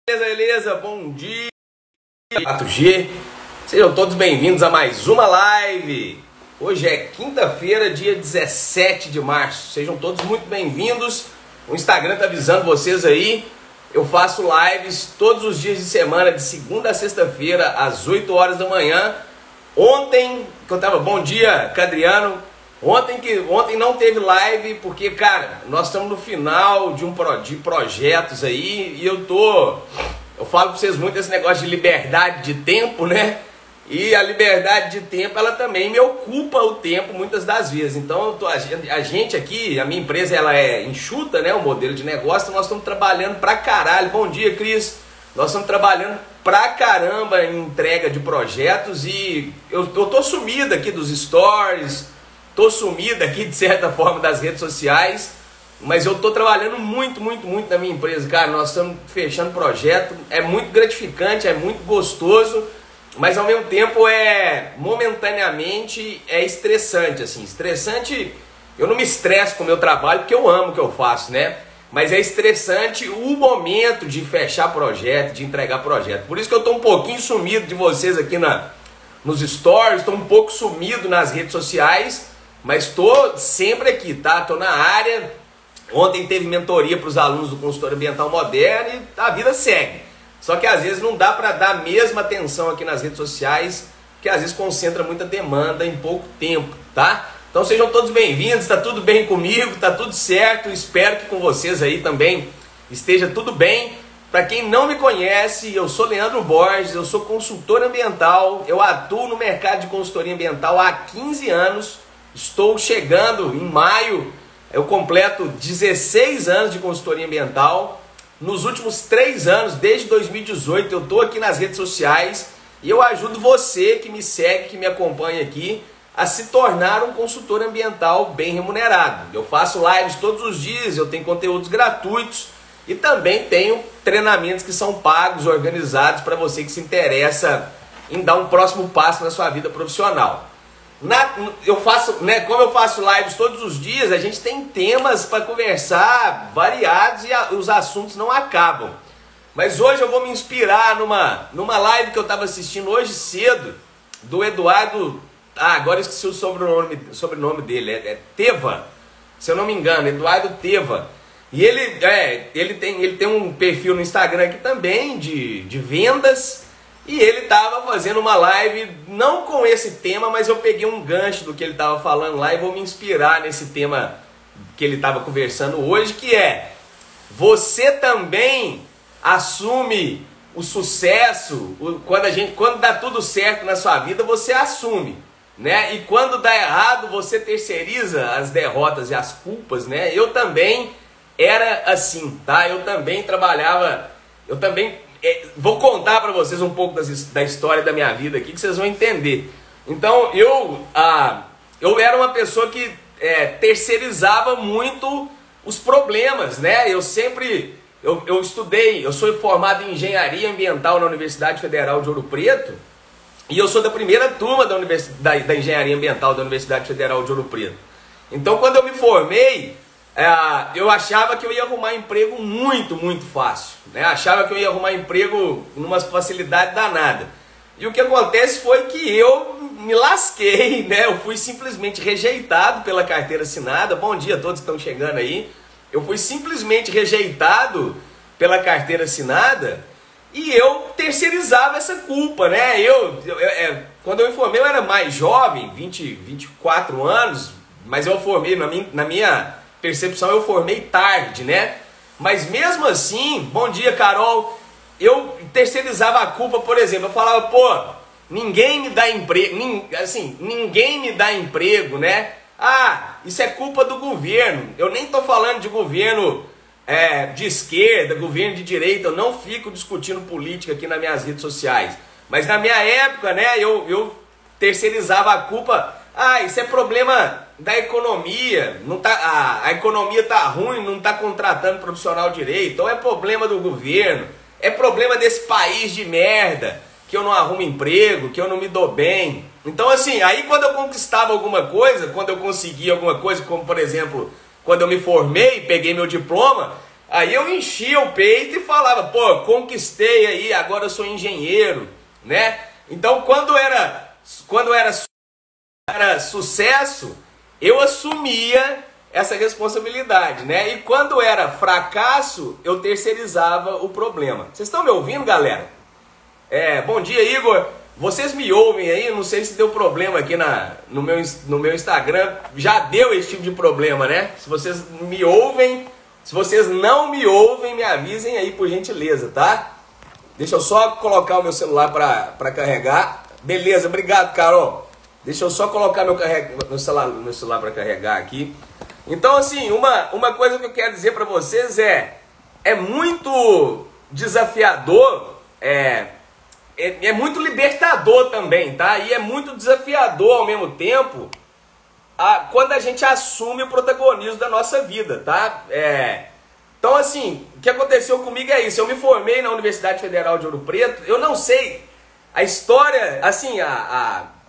Beleza? Bom dia, 4G. Sejam todos bem-vindos a mais uma live. Hoje é quinta-feira, dia 17 de março. Sejam todos muito bem-vindos. O Instagram tá avisando vocês aí. Eu faço lives todos os dias de semana, de segunda a sexta-feira, às 8 horas da manhã. Ontem, que eu tava... Bom dia, Cadriano. Ontem não teve live porque, cara, nós estamos no final de projetos aí e eu falo pra vocês muito esse negócio de liberdade de tempo, né? E a liberdade de tempo, ela também me ocupa o tempo muitas das vezes. Então, a gente aqui, a minha empresa, ela é enxuta, né? O modelo de negócio, então nós estamos trabalhando pra caralho. Bom dia, Cris. Nós estamos trabalhando pra caramba em entrega de projetos e eu tô sumido aqui dos stories. Tô sumido aqui, de certa forma, das redes sociais, mas eu tô trabalhando muito na minha empresa, cara. Nós estamos fechando projeto, é muito gratificante, é muito gostoso, mas ao mesmo tempo momentaneamente é estressante, assim. Estressante, eu não me estresso com o meu trabalho porque eu amo o que eu faço, né? Mas é estressante o momento de fechar projeto, de entregar projeto. Por isso que eu tô um pouquinho sumido de vocês aqui nos stories, tô um pouco sumido nas redes sociais, mas estou sempre aqui, tá? Estou na área. Ontem teve mentoria para os alunos do consultor ambiental moderno e a vida segue. Só que às vezes não dá para dar a mesma atenção aqui nas redes sociais, que às vezes concentra muita demanda em pouco tempo, tá? Então sejam todos bem-vindos, tá tudo bem comigo, tá tudo certo. Espero que com vocês aí também esteja tudo bem. Para quem não me conhece, eu sou Leandro Borges, eu sou consultor ambiental, eu atuo no mercado de consultoria ambiental há 15 anos. Estou chegando em maio, eu completo 16 anos de consultoria ambiental. Nos últimos 3 anos, desde 2018, eu estou aqui nas redes sociais e eu ajudo você que me segue, que me acompanha aqui, a se tornar um consultor ambiental bem remunerado. Eu faço lives todos os dias, eu tenho conteúdos gratuitos e também tenho treinamentos que são pagos, organizados para você que se interessa em dar um próximo passo na sua vida profissional. Eu faço, né, como eu faço lives todos os dias, a gente tem temas para conversar variados e os assuntos não acabam. Mas hoje eu vou me inspirar numa live que eu estava assistindo hoje cedo, do Eduardo, agora eu esqueci o sobrenome dele, é Teva, se eu não me engano, Eduardo Teva. E ele tem um perfil no Instagram aqui também de vendas. E ele estava fazendo uma live, não com esse tema, mas eu peguei um gancho do que ele estava falando lá e vou me inspirar nesse tema que ele estava conversando hoje, que é: você também assume o sucesso, quando dá tudo certo na sua vida, você assume, né? E quando dá errado, você terceiriza as derrotas e as culpas, né? Eu também era assim, tá? Eu também trabalhava, vou contar para vocês um pouco da história da minha vida aqui, que vocês vão entender. Então, eu era uma pessoa que terceirizava muito os problemas, né? Eu estudei, eu sou formado em Engenharia Ambiental na Universidade Federal de Ouro Preto, e eu sou da primeira turma da Engenharia Ambiental da Universidade Federal de Ouro Preto. Então, quando eu me formei, eu achava que eu ia arrumar emprego muito fácil, né? Achava que eu ia arrumar emprego numa facilidade danada. E o que acontece foi que eu me lasquei, né? Eu fui simplesmente rejeitado pela carteira assinada. Bom dia a todos que estão chegando aí. Eu fui simplesmente rejeitado pela carteira assinada e eu terceirizava essa culpa, né? Quando eu me formei eu era mais jovem, 24 anos, mas eu formei na minha percepção, eu formei tarde, né? Mas mesmo assim, bom dia, Carol, eu terceirizava a culpa, por exemplo, eu falava, pô, ninguém me dá emprego, ninguém me dá emprego, né? Ah, isso é culpa do governo. Eu nem tô falando de governo de esquerda, governo de direita, eu não fico discutindo política aqui nas minhas redes sociais. Mas na minha época, né, eu terceirizava a culpa. Ah, isso é problema da economia, a economia tá ruim, não tá contratando profissional direito, ou é problema do governo, é problema desse país de merda, que eu não arrumo emprego, que eu não me dou bem. Então assim, aí quando eu conquistava alguma coisa, quando eu conseguia alguma coisa, como por exemplo, quando eu me formei, peguei meu diploma, Aí eu enchia o peito e falava, pô, conquistei aí, agora eu sou engenheiro, né? Então quando era sucesso, eu assumia essa responsabilidade, né? E quando era fracasso, eu terceirizava o problema. Vocês estão me ouvindo, galera? Bom dia, Igor. Vocês me ouvem aí? Não sei se deu problema aqui no meu Instagram. Já deu esse tipo de problema, né? Se vocês me ouvem, se vocês não me ouvem, me avisem aí, por gentileza, tá? Deixa eu só colocar o meu celular para carregar. Beleza, obrigado, Carol. Deixa eu só colocar meu celular para carregar aqui. Então, assim, uma coisa que eu quero dizer para vocês é muito desafiador, é muito libertador também, tá? E é muito desafiador ao mesmo tempo quando a gente assume o protagonismo da nossa vida, tá? Então, assim, o que aconteceu comigo é isso. Eu me formei na Universidade Federal de Ouro Preto. Eu não sei a história, assim,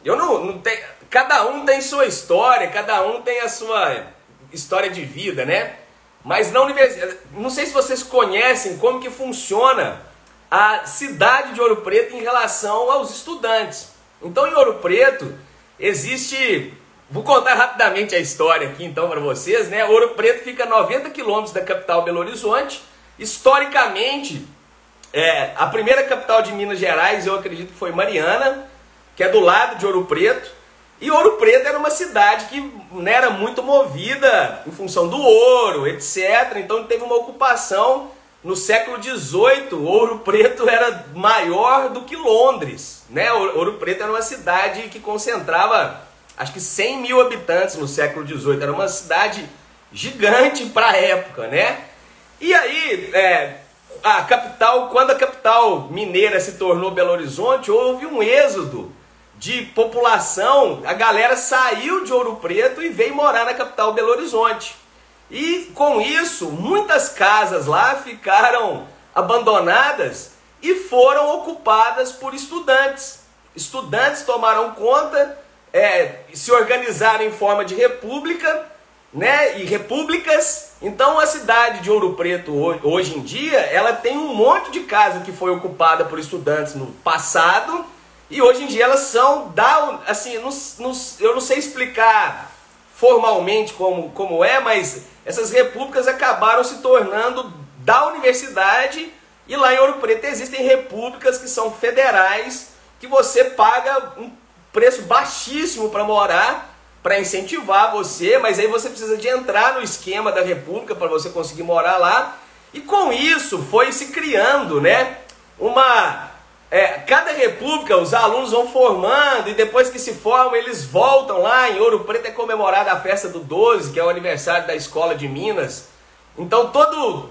eu não tenho, cada um tem sua história, cada um tem a sua história de vida, né? Mas na universidade, não sei se vocês conhecem como que funciona a cidade de Ouro Preto em relação aos estudantes. Então, em Ouro Preto existe, vou contar rapidamente a história aqui então para vocês, né? Ouro Preto fica a 90 quilômetros da capital Belo Horizonte. Historicamente, a primeira capital de Minas Gerais, eu acredito que foi Mariana, que é do lado de Ouro Preto. E Ouro Preto era uma cidade que não era muito movida em função do ouro, etc. Então teve uma ocupação no século XVIII. Ouro Preto era maior do que Londres, né? Ouro Preto era uma cidade que concentrava, acho que 100 mil habitantes no século XVIII. Era uma cidade gigante para a época, né? E aí, quando a capital mineira se tornou Belo Horizonte, houve um êxodo de população. A galera saiu de Ouro Preto e veio morar na capital Belo Horizonte. E com isso, muitas casas lá ficaram abandonadas e foram ocupadas por estudantes. Estudantes tomaram conta, se organizaram em forma de república, né, e repúblicas. Então a cidade de Ouro Preto hoje em dia, ela tem um monte de casa que foi ocupada por estudantes no passado. E hoje em dia elas são, assim, eu não sei explicar formalmente como é, mas essas repúblicas acabaram se tornando da universidade. E lá em Ouro Preto existem repúblicas que são federais, que você paga um preço baixíssimo para morar, para incentivar você, mas aí você precisa de entrar no esquema da república para você conseguir morar lá. E com isso foi se criando, né, cada república, os alunos vão formando e depois que se formam, eles voltam lá. Em Ouro Preto é comemorada a festa do 12, que é o aniversário da Escola de Minas. Então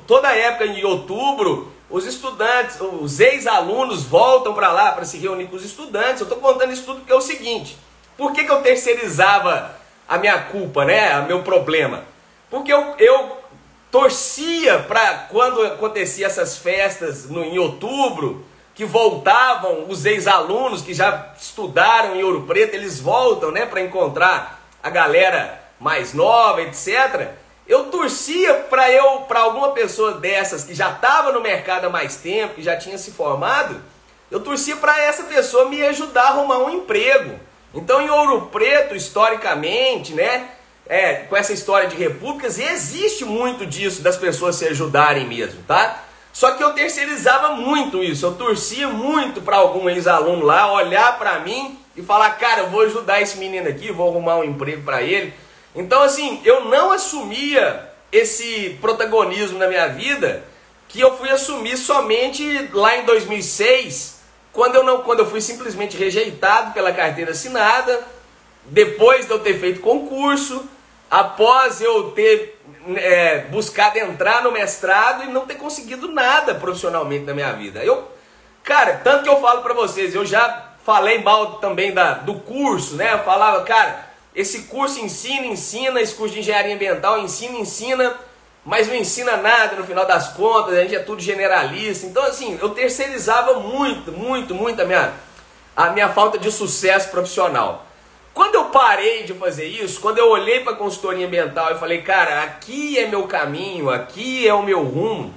toda época em outubro, os estudantes, os ex-alunos voltam para lá para se reunir com os estudantes. Eu estou contando isso tudo porque é o seguinte: por que eu terceirizava a minha culpa, né, o meu problema? Porque eu torcia para quando acontecia essas festas em outubro, que voltavam os ex-alunos que já estudaram em Ouro Preto, eles voltam, né, para encontrar a galera mais nova, etc. Eu torcia para alguma pessoa dessas que já estava no mercado há mais tempo, que já tinha se formado, eu torcia para essa pessoa me ajudar a arrumar um emprego. Então em Ouro Preto, historicamente, né, com essa história de repúblicas, existe muito disso, das pessoas se ajudarem mesmo, tá? Só que eu terceirizava muito isso, eu torcia muito para algum ex-aluno lá olhar para mim e falar: cara, eu vou ajudar esse menino aqui, vou arrumar um emprego para ele. Então, assim, eu não assumia esse protagonismo na minha vida, que eu fui assumir somente lá em 2006, quando eu fui simplesmente rejeitado pela carteira assinada, depois de eu ter feito concurso, após eu ter buscado entrar no mestrado e não ter conseguido nada profissionalmente na minha vida. Cara, tanto que eu falo pra vocês, eu já falei mal também do curso, né? Eu falava: cara, esse curso ensina, esse curso de engenharia ambiental ensina, mas não ensina nada no final das contas, a gente é tudo generalista. Então, assim, eu terceirizava muito a minha falta de sucesso profissional. Quando eu parei de fazer isso, quando eu olhei para a consultoria ambiental e falei, cara, aqui é meu caminho, aqui é o meu rumo,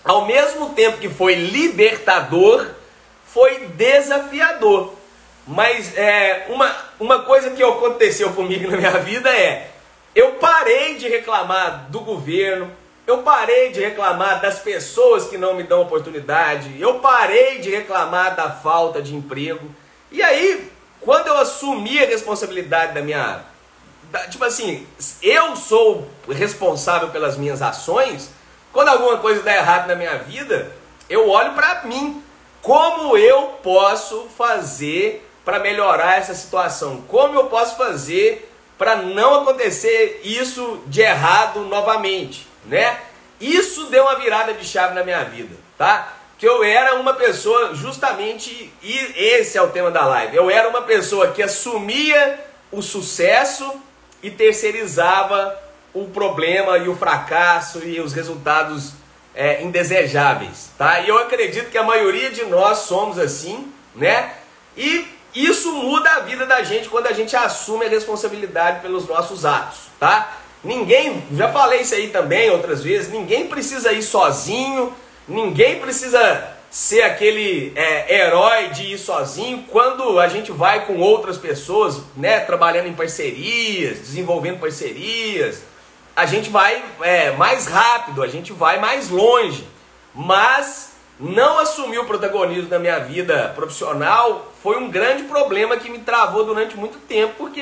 ao mesmo tempo que foi libertador, foi desafiador. Mas uma coisa que aconteceu comigo na minha vida eu parei de reclamar do governo, eu parei de reclamar das pessoas que não me dão oportunidade, eu parei de reclamar da falta de emprego. E aí, quando eu assumi a responsabilidade tipo assim, eu sou responsável pelas minhas ações, quando alguma coisa dá errado na minha vida, eu olho para mim. Como eu posso fazer para melhorar essa situação? Como eu posso fazer para não acontecer isso de errado novamente, né? Isso deu uma virada de chave na minha vida, tá? Que eu era uma pessoa justamente, e esse é o tema da live, eu era uma pessoa que assumia o sucesso e terceirizava o problema e o fracasso e os resultados indesejáveis, tá? E eu acredito que a maioria de nós somos assim, né? E isso muda a vida da gente quando a gente assume a responsabilidade pelos nossos atos, tá? Ninguém, já falei isso aí também outras vezes, ninguém precisa ir sozinho, ninguém precisa ser aquele herói de ir sozinho quando a gente vai com outras pessoas, né? Trabalhando em parcerias, desenvolvendo parcerias. A gente vai mais rápido, a gente vai mais longe, mas não assumir o protagonismo da minha vida profissional foi um grande problema que me travou durante muito tempo, porque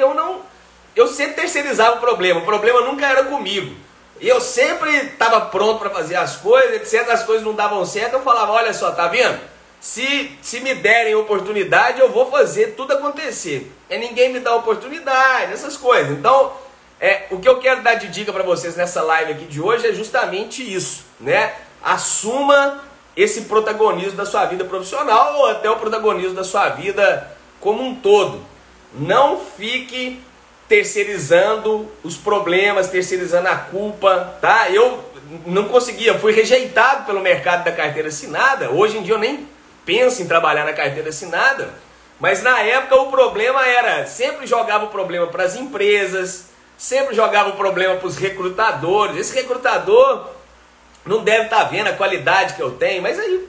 eu sempre terceirizava o problema nunca era comigo, e eu sempre estava pronto para fazer as coisas, etc, as coisas não davam certo, eu falava, olha só, tá vendo? Se me derem oportunidade, eu vou fazer tudo acontecer, ninguém me dá oportunidade, essas coisas. Então, o que eu quero dar de dica para vocês nessa live aqui de hoje é justamente isso, né? Assuma esse protagonismo da sua vida profissional ou até o protagonismo da sua vida como um todo. Não fique terceirizando os problemas, terceirizando a culpa, tá? Eu não conseguia, fui rejeitado pelo mercado da carteira assinada. Hoje em dia eu nem penso em trabalhar na carteira assinada, mas na época o problema era, sempre jogava o problema para as empresas, sempre jogava o problema para os recrutadores. Esse recrutador não deve estar vendo a qualidade que eu tenho, mas aí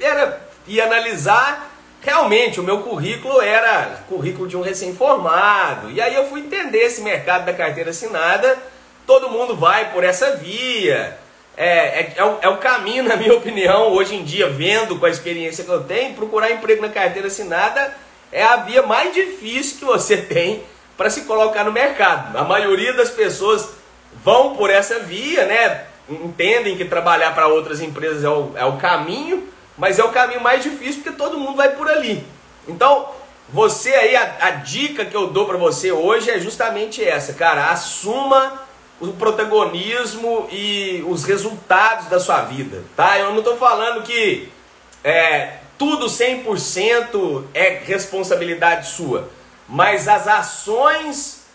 ia analisar, realmente o meu currículo era currículo de um recém-formado. E aí eu fui entender esse mercado da carteira assinada, todo mundo vai por essa via. É o caminho, na minha opinião, hoje em dia, vendo com a experiência que eu tenho, procurar emprego na carteira assinada é a via mais difícil que você tem para se colocar no mercado. A maioria das pessoas vão por essa via, né? Entendem que trabalhar para outras empresas é o caminho, mas é o caminho mais difícil porque todo mundo vai por ali. Então, você aí, a dica que eu dou para você hoje é justamente essa, cara. Assuma o protagonismo e os resultados da sua vida, tá? Eu não estou falando que tudo 100% é responsabilidade sua, mas as ações,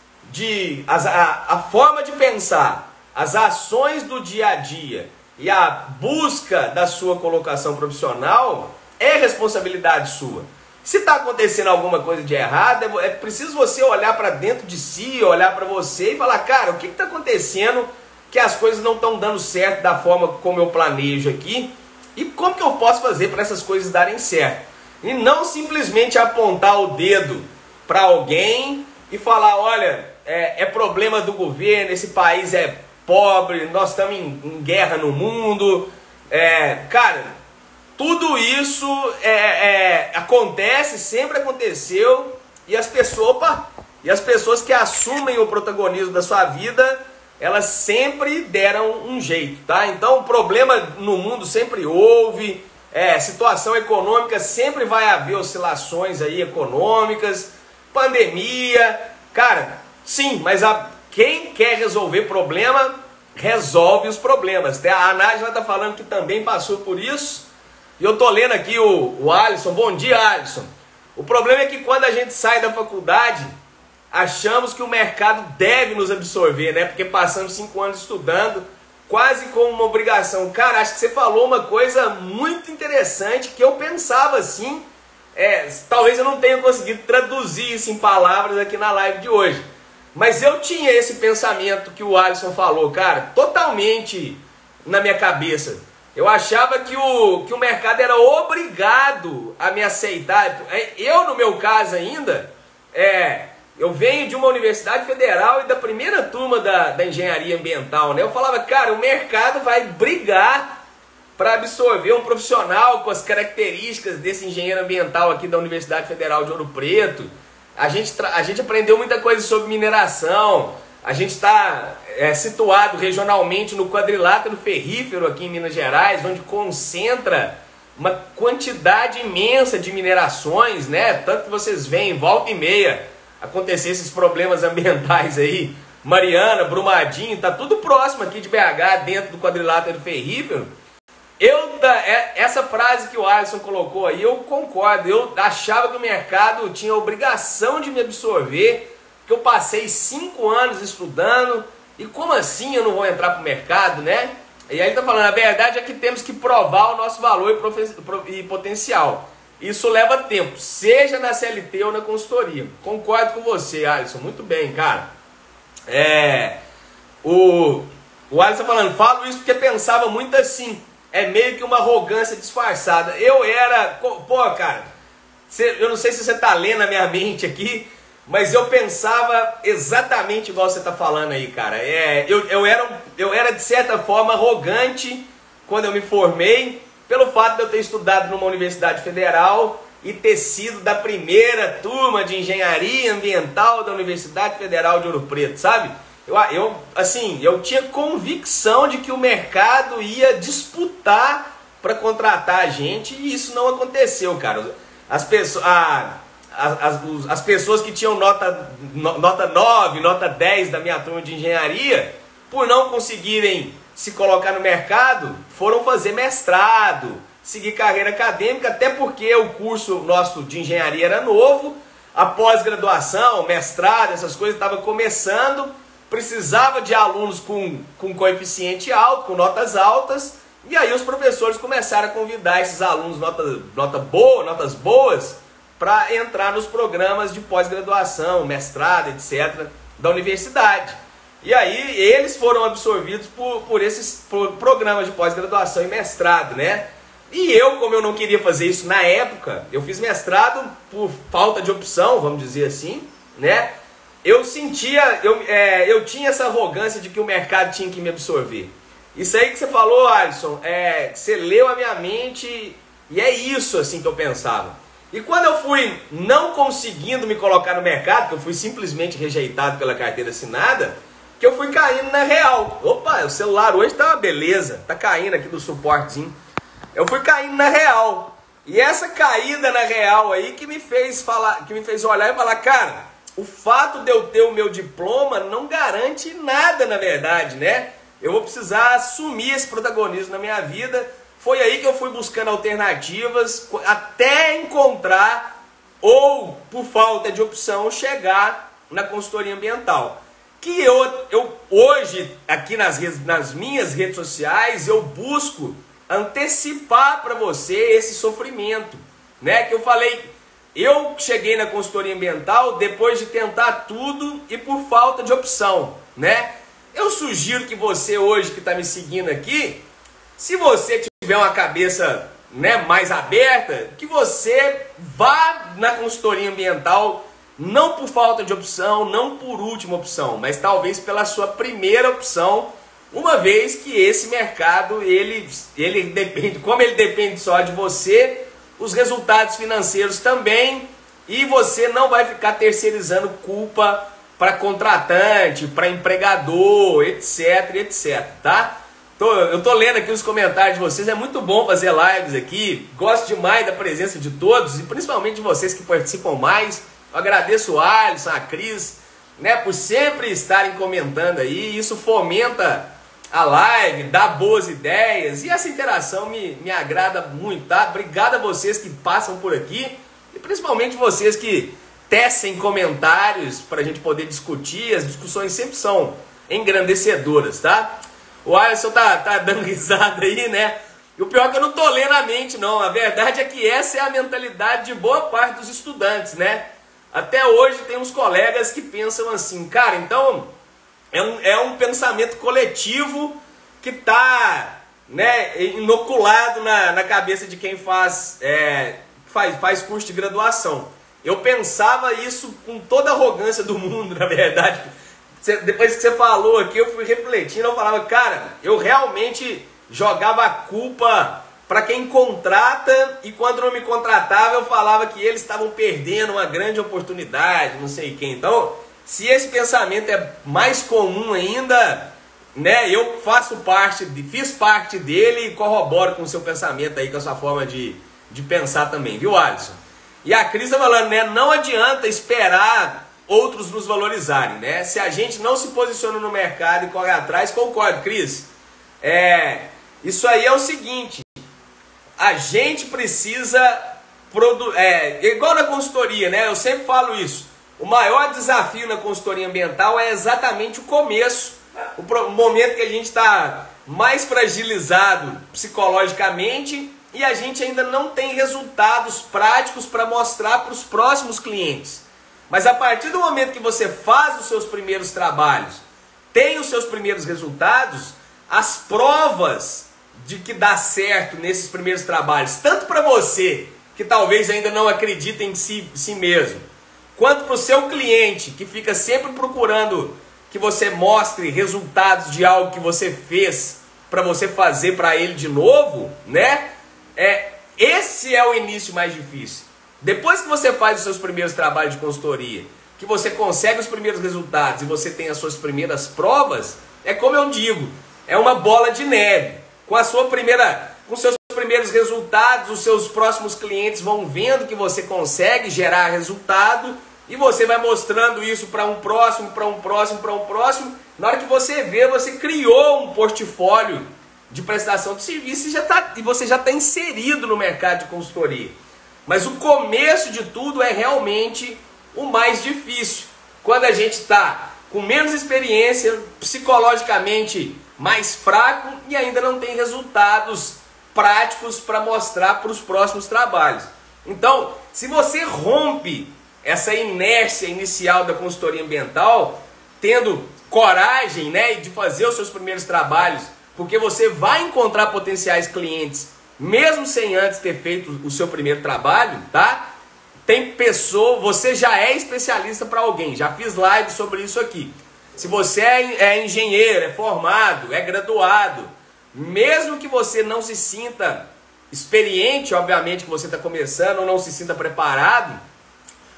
a forma de pensar, as ações do dia a dia e a busca da sua colocação profissional é responsabilidade sua. Se está acontecendo alguma coisa de errado, é preciso você olhar para dentro de si, olhar para você e falar, cara, o que está acontecendo que as coisas não estão dando certo da forma como eu planejo aqui e como que eu posso fazer para essas coisas darem certo? E não simplesmente apontar o dedo para alguém e falar, olha, é problema do governo, esse país é pobre, nós estamos em guerra no mundo. Cara, tudo isso acontece, sempre aconteceu, e as pessoas que assumem o protagonismo da sua vida, elas sempre deram um jeito, tá? Então, problema no mundo sempre houve, situação econômica sempre vai haver oscilações aí econômicas, pandemia, cara, sim, mas quem quer resolver problema, resolve os problemas. A Nájila está falando que também passou por isso. E eu estou lendo aqui o Alisson. Bom dia, Alisson. O problema é que quando a gente sai da faculdade, achamos que o mercado deve nos absorver, né? Porque passamos 5 anos estudando, quase como uma obrigação. Cara, acho que você falou uma coisa muito interessante, que eu pensava assim, talvez eu não tenha conseguido traduzir isso em palavras aqui na live de hoje. Mas eu tinha esse pensamento que o Alisson falou, cara, totalmente na minha cabeça. Eu achava que o mercado era obrigado a me aceitar. Eu, no meu caso ainda, eu venho de uma universidade federal e da primeira turma da engenharia ambiental, né? Eu falava, cara, o mercado vai brigar para absorver um profissional com as características desse engenheiro ambiental aqui da Universidade Federal de Ouro Preto. A gente aprendeu muita coisa sobre mineração, a gente está situado regionalmente no quadrilátero ferrífero aqui em Minas Gerais, onde concentra uma quantidade imensa de minerações, né? Tanto que vocês veem, volta e meia, acontecer esses problemas ambientais aí, Mariana, Brumadinho, tá tudo próximo aqui de BH, dentro do quadrilátero ferrífero. Essa frase que o Alisson colocou aí, eu concordo. Eu achava que o mercado tinha a obrigação de me absorver, que eu passei 5 anos estudando, e como assim eu não vou entrar para o mercado, né? E aí ele está falando, a verdade é que temos que provar o nosso valor e potencial. Isso leva tempo, seja na CLT ou na consultoria. Concordo com você, Alisson, muito bem, cara. O Alisson falando, falo isso porque pensava muito assim. É meio que uma arrogância disfarçada. Eu era... Pô, cara, eu não sei se você tá lendo a minha mente aqui, mas eu pensava exatamente igual você tá falando aí, cara. Eu era, de certa forma, arrogante quando eu me formei, pelo fato de eu ter estudado numa universidade federal e ter sido da primeira turma de engenharia ambiental da Universidade Federal de Ouro Preto, sabe? Eu tinha convicção de que o mercado ia disputar para contratar a gente e isso não aconteceu, cara. As pessoas que tinham nota 9, nota 10 da minha turma de engenharia, por não conseguirem se colocar no mercado, foram fazer mestrado, seguir carreira acadêmica, até porque o curso nosso de engenharia era novo, a pós-graduação, mestrado, essas coisas estavam começando. Precisava de alunos com coeficiente alto, com notas altas, e aí os professores começaram a convidar esses alunos notas boas para entrar nos programas de pós-graduação, mestrado, etc., da universidade. E aí eles foram absorvidos por esses programas de pós-graduação e mestrado, né? E eu, como eu não queria fazer isso na época, eu fiz mestrado por falta de opção, vamos dizer assim, né? Eu tinha essa arrogância de que o mercado tinha que me absorver. Isso aí que você falou, Alisson, você leu a minha mente e é isso assim que eu pensava. E quando eu fui não conseguindo me colocar no mercado, que eu fui simplesmente rejeitado pela carteira assinada, que eu fui caindo na real. Opa, o celular hoje tá uma beleza, tá caindo aqui do suportezinho. Eu fui caindo na real. E essa caída na real aí que me fez olhar e falar, cara, o fato de eu ter o meu diploma não garante nada, na verdade, né? Eu vou precisar assumir esse protagonismo na minha vida. Foi aí que eu fui buscando alternativas até encontrar, ou por falta de opção, chegar na consultoria ambiental. Que eu hoje, aqui nas minhas redes sociais, eu busco antecipar para você esse sofrimento, né? Que eu falei... Eu cheguei na consultoria ambiental depois de tentar tudo e por falta de opção, né? Eu sugiro que você hoje que está me seguindo aqui, se você tiver uma cabeça, né, mais aberta, que você vá na consultoria ambiental não por falta de opção, não por última opção, mas talvez pela sua primeira opção, uma vez que esse mercado, ele depende, como ele depende só de você, os resultados financeiros também, e você não vai ficar terceirizando culpa para contratante, para empregador, etc, etc, tá? Eu tô lendo aqui os comentários de vocês, é muito bom fazer lives aqui, gosto demais da presença de todos, e principalmente de vocês que participam mais. Eu agradeço o Alisson, a Cris, né, por sempre estarem comentando aí, isso fomenta a live, dá boas ideias, e essa interação me agrada muito, tá? Obrigado a vocês que passam por aqui, e principalmente vocês que tecem comentários para a gente poder discutir. As discussões sempre são engrandecedoras, tá? O Alisson tá dando risada aí, né? E o pior é que eu não tô lendo a mente, não. A verdade é que essa é a mentalidade de boa parte dos estudantes, né? Até hoje tem uns colegas que pensam assim, cara, então é um pensamento coletivo que tá, né, inoculado na cabeça de quem faz curso de graduação. Eu pensava isso com toda a arrogância do mundo, na verdade. Depois que você falou aqui, eu fui refletindo, eu falava, cara, eu realmente jogava a culpa para quem contrata, e quando não me contratava eu falava que eles estavam perdendo uma grande oportunidade, não sei quem. Então, se esse pensamento é mais comum ainda, né, eu fiz parte dele e corroboro com o seu pensamento aí, com a sua forma de pensar também, viu, Alisson? E a Cris está falando, né, não adianta esperar outros nos valorizarem, né? Se a gente não se posiciona no mercado e corre atrás, concordo, Cris. Isso aí é o seguinte, a gente precisa igual na consultoria, né? Eu sempre falo isso. O maior desafio na consultoria ambiental é exatamente o começo, o momento que a gente está mais fragilizado psicologicamente e a gente ainda não tem resultados práticos para mostrar para os próximos clientes. Mas a partir do momento que você faz os seus primeiros trabalhos, tem os seus primeiros resultados, as provas de que dá certo nesses primeiros trabalhos, tanto para você, que talvez ainda não acredita em si mesmo, quanto para o seu cliente, que fica sempre procurando que você mostre resultados de algo que você fez, para você fazer para ele de novo, né? Esse é o início mais difícil. Depois que você faz os seus primeiros trabalhos de consultoria, que você consegue os primeiros resultados e você tem as suas primeiras provas, é como eu digo, é uma bola de neve. Com seus primeiros resultados, os seus próximos clientes vão vendo que você consegue gerar resultado e você vai mostrando isso para um próximo, para um próximo, para um próximo. Na hora que você vê, você criou um portfólio de prestação de serviço e você já está inserido no mercado de consultoria. Mas o começo de tudo é realmente o mais difícil. Quando a gente está com menos experiência, psicologicamente mais fraco e ainda não tem resultados práticos para mostrar para os próximos trabalhos. Então, se você rompe essa inércia inicial da consultoria ambiental, tendo coragem, né, de fazer os seus primeiros trabalhos, porque você vai encontrar potenciais clientes, mesmo sem antes ter feito o seu primeiro trabalho, tá? Tem pessoa, você já é especialista para alguém, já fiz live sobre isso aqui. Se você é engenheiro, é formado, é graduado, mesmo que você não se sinta experiente, obviamente que você está começando, ou não se sinta preparado,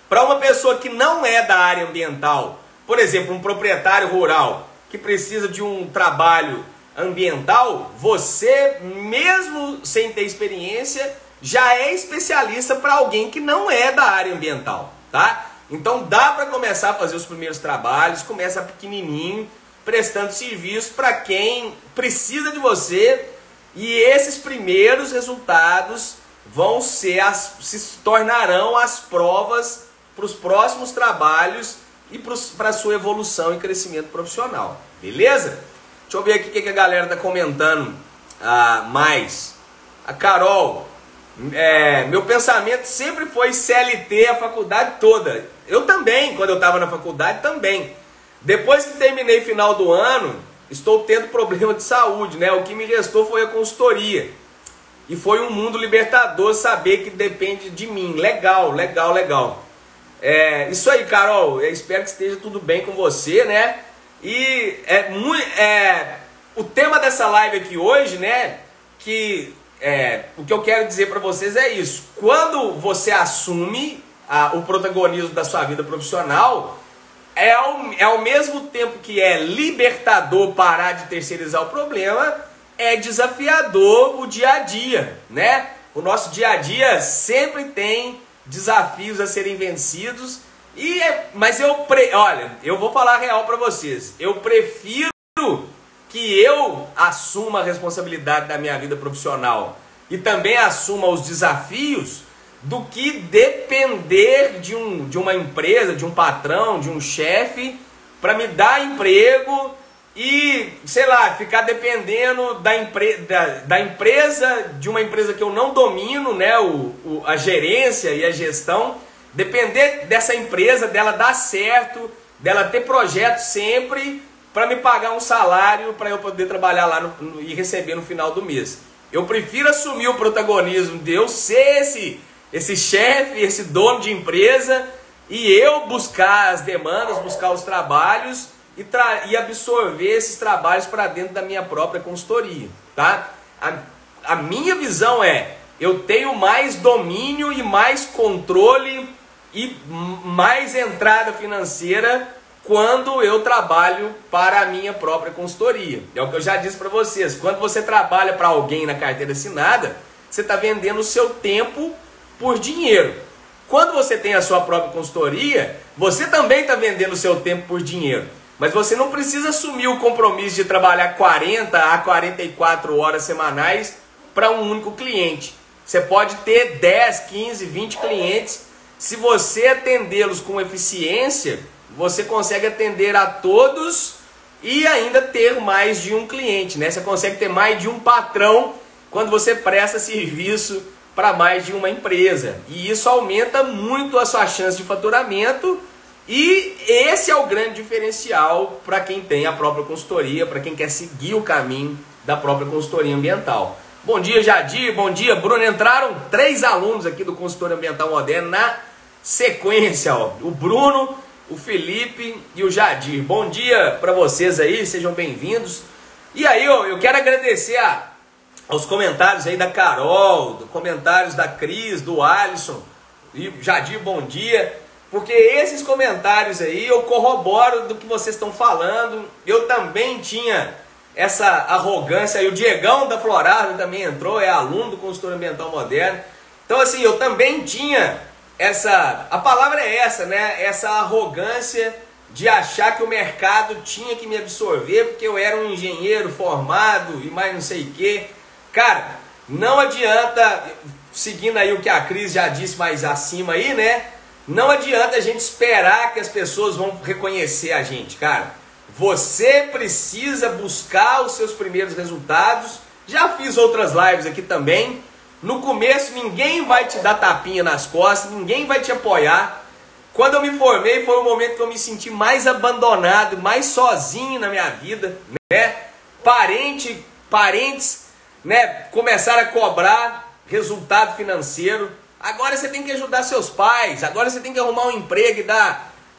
para uma pessoa que não é da área ambiental, por exemplo, um proprietário rural que precisa de um trabalho ambiental, você, mesmo sem ter experiência, já é especialista para alguém que não é da área ambiental, tá? Então dá para começar a fazer os primeiros trabalhos, começa pequenininho, prestando serviço para quem precisa de você, e esses primeiros resultados se tornarão as provas para os próximos trabalhos e para a sua evolução e crescimento profissional, beleza? Deixa eu ver aqui o que a galera está comentando mais. A Carol, meu pensamento sempre foi CLT a faculdade toda. Eu também, quando eu estava na faculdade, também. Depois que terminei final do ano, estou tendo problema de saúde, né? O que me restou foi a consultoria. E foi um mundo libertador saber que depende de mim. Legal, legal, legal. Isso aí, Carol. Eu espero que esteja tudo bem com você, né? E o tema dessa live aqui hoje, né? O que eu quero dizer para vocês é isso. Quando você assume o protagonismo da sua vida profissional, ao mesmo tempo que é libertador parar de terceirizar o problema, é desafiador o dia a dia, né? O nosso dia a dia sempre tem desafios a serem vencidos, mas olha, eu vou falar a real para vocês. Eu prefiro que eu assuma a responsabilidade da minha vida profissional e também assuma os desafios, do que depender de uma empresa, de um patrão, de um chefe, para me dar emprego e, sei lá, ficar dependendo da empresa, de uma empresa que eu não domino, né, a gerência e a gestão, depender dessa empresa, dela dar certo, dela ter projeto sempre, para me pagar um salário, para eu poder trabalhar lá e receber no final do mês. Eu prefiro assumir o protagonismo de eu ser esse chefe, esse dono de empresa, e eu buscar as demandas, buscar os trabalhos, e absorver esses trabalhos para dentro da minha própria consultoria, tá? A minha visão é, eu tenho mais domínio e mais controle e mais entrada financeira quando eu trabalho para a minha própria consultoria. É o que eu já disse para vocês, quando você trabalha para alguém na carteira assinada, você está vendendo o seu tempo por dinheiro. Quando você tem a sua própria consultoria, você também está vendendo o seu tempo por dinheiro. Mas você não precisa assumir o compromisso de trabalhar 40 a 44 horas semanais para um único cliente. Você pode ter 10, 15, 20 clientes. Se você atendê-los com eficiência, você consegue atender a todos e ainda ter mais de um cliente, né? Você consegue ter mais de um patrão quando você presta serviço para mais de uma empresa. E isso aumenta muito a sua chance de faturamento. E esse é o grande diferencial para quem tem a própria consultoria, para quem quer seguir o caminho da própria consultoria ambiental. Bom dia, Jadir, bom dia, Bruno. Entraram 3 alunos aqui do Consultor Ambiental Moderno na sequência, ó. O Bruno, o Felipe e o Jadir. Bom dia para vocês aí, sejam bem-vindos. E aí, ó, eu quero agradecer aos comentários aí da Carol, dos comentários da Cris, do Alisson. E Jadir, bom dia. Porque esses comentários aí eu corroboro do que vocês estão falando. Eu também tinha essa arrogância. E o Diegão da Florada também entrou, é aluno do Consultor Ambiental Moderno. Então assim, eu também tinha a palavra é essa, né? Essa arrogância de achar que o mercado tinha que me absorver porque eu era um engenheiro formado e mais não sei o quê. Cara, não adianta, seguindo aí o que a Cris já disse mais acima aí, né? Não adianta a gente esperar que as pessoas vão reconhecer a gente, cara. Você precisa buscar os seus primeiros resultados. Já fiz outras lives aqui também. No começo ninguém vai te dar tapinha nas costas, ninguém vai te apoiar. Quando eu me formei foi o momento que eu me senti mais abandonado, mais sozinho na minha vida, né? Parentes, né, começaram a cobrar resultado financeiro. Agora você tem que ajudar seus pais, agora você tem que arrumar um emprego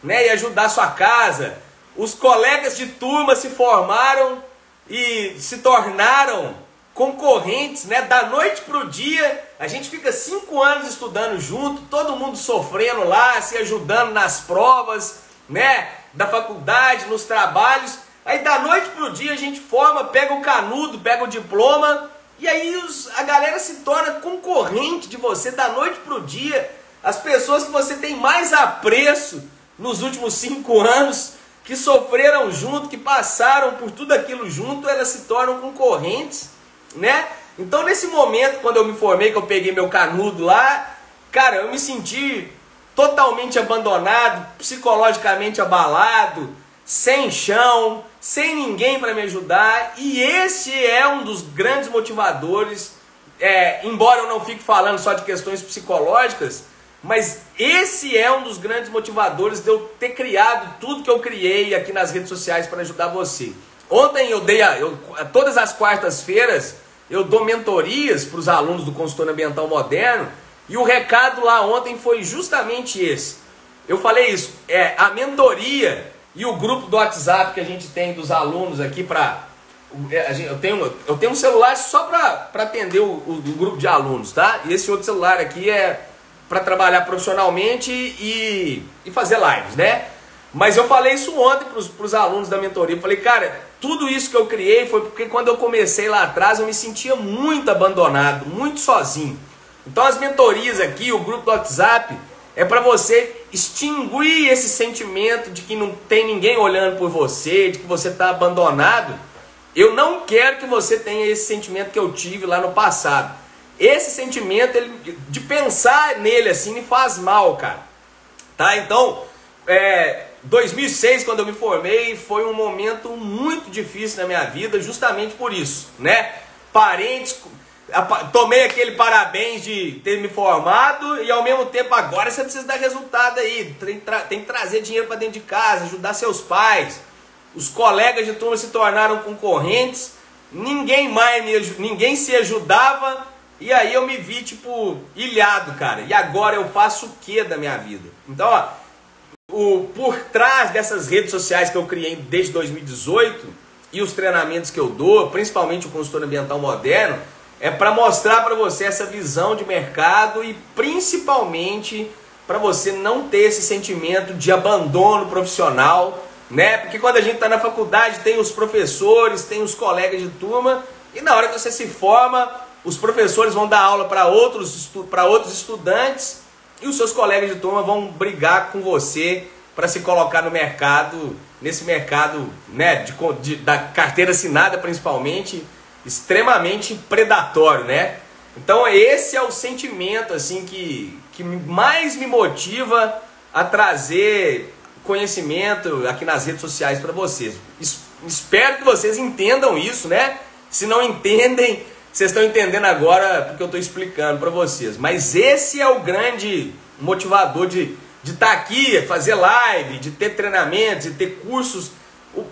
e ajudar sua casa. Os colegas de turma se formaram e se tornaram concorrentes, né? Da noite para o dia. A gente fica 5 anos estudando junto, todo mundo sofrendo lá, se ajudando nas provas, né? Da faculdade, nos trabalhos. Aí da noite para o dia a gente forma, pega o canudo, pega o diploma. E aí a galera se torna concorrente de você da noite para o dia. As pessoas que você tem mais apreço nos últimos 5 anos, que sofreram junto, que passaram por tudo aquilo junto, elas se tornam concorrentes, né? Então nesse momento, quando eu me formei, que eu peguei meu canudo lá, cara, eu me senti totalmente abandonado, psicologicamente abalado, sem chão, sem ninguém para me ajudar. E esse é um dos grandes motivadores, embora eu não fique falando só de questões psicológicas, mas esse é um dos grandes motivadores de eu ter criado tudo que eu criei aqui nas redes sociais para ajudar você. Ontem todas as quartas-feiras eu dou mentorias para os alunos do Consultor Ambiental Moderno, e o recado lá ontem foi justamente esse. Eu falei isso, a mentoria e o grupo do WhatsApp que a gente tem dos alunos aqui eu tenho um celular só para atender o grupo de alunos, tá? E esse outro celular aqui é para trabalhar profissionalmente e fazer lives, né? Mas eu falei isso ontem para os alunos da mentoria. Eu falei, cara, tudo isso que eu criei foi porque quando eu comecei lá atrás eu me sentia muito abandonado, muito sozinho. Então as mentorias aqui, o grupo do WhatsApp, é para você extinguir esse sentimento de que não tem ninguém olhando por você, de que você está abandonado. Eu não quero que você tenha esse sentimento que eu tive lá no passado. Esse sentimento de pensar nele assim me faz mal, cara. Tá? Então, 2006, quando eu me formei, foi um momento muito difícil na minha vida, justamente por isso, né? Parentes, tomei aquele parabéns de ter me formado e ao mesmo tempo agora você precisa dar resultado aí, tem que trazer dinheiro para dentro de casa, ajudar seus pais. Os colegas de turma se tornaram concorrentes, ninguém se ajudava e aí eu me vi tipo ilhado, cara. E agora eu faço o que da minha vida? Então, ó, por trás dessas redes sociais que eu criei desde 2018 e os treinamentos que eu dou, principalmente o consultor ambiental moderno, é para mostrar para você essa visão de mercado e principalmente para você não ter esse sentimento de abandono profissional, né? Porque quando a gente está na faculdade tem os professores, tem os colegas de turma e na hora que você se forma, os professores vão dar aula para outros estudantes e os seus colegas de turma vão brigar com você para se colocar no mercado, nesse mercado, né, da carteira assinada principalmente, extremamente predatório, né? Então esse é o sentimento assim que mais me motiva a trazer conhecimento aqui nas redes sociais para vocês. Espero que vocês entendam isso, né? Se não entendem, vocês estão entendendo agora porque eu estou explicando para vocês. Mas esse é o grande motivador de estar aqui, fazer live, de ter treinamentos, de ter cursos.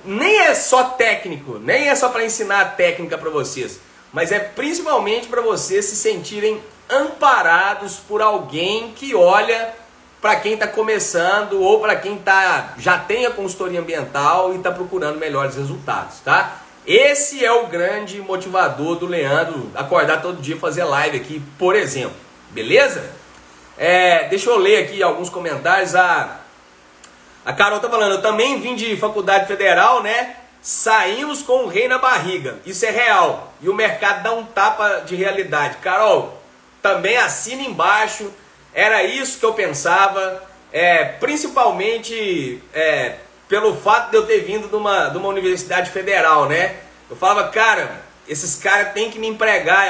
Nem é só técnico, nem é só para ensinar a técnica para vocês, mas é principalmente para vocês se sentirem amparados por alguém que olha para quem está começando ou para quem já tem a consultoria ambiental e está procurando melhores resultados, tá? Esse é o grande motivador do Leandro, acordar todo dia e fazer live aqui, por exemplo, beleza? Deixa eu ler aqui alguns comentários. A Carol tá falando, eu também vim de faculdade federal, né? Saímos com o rei na barriga, isso é real, e o mercado dá um tapa de realidade. Carol, também assina embaixo, era isso que eu pensava, principalmente pelo fato de eu ter vindo de uma universidade federal, né? Eu falava, cara, esses caras têm que me empregar,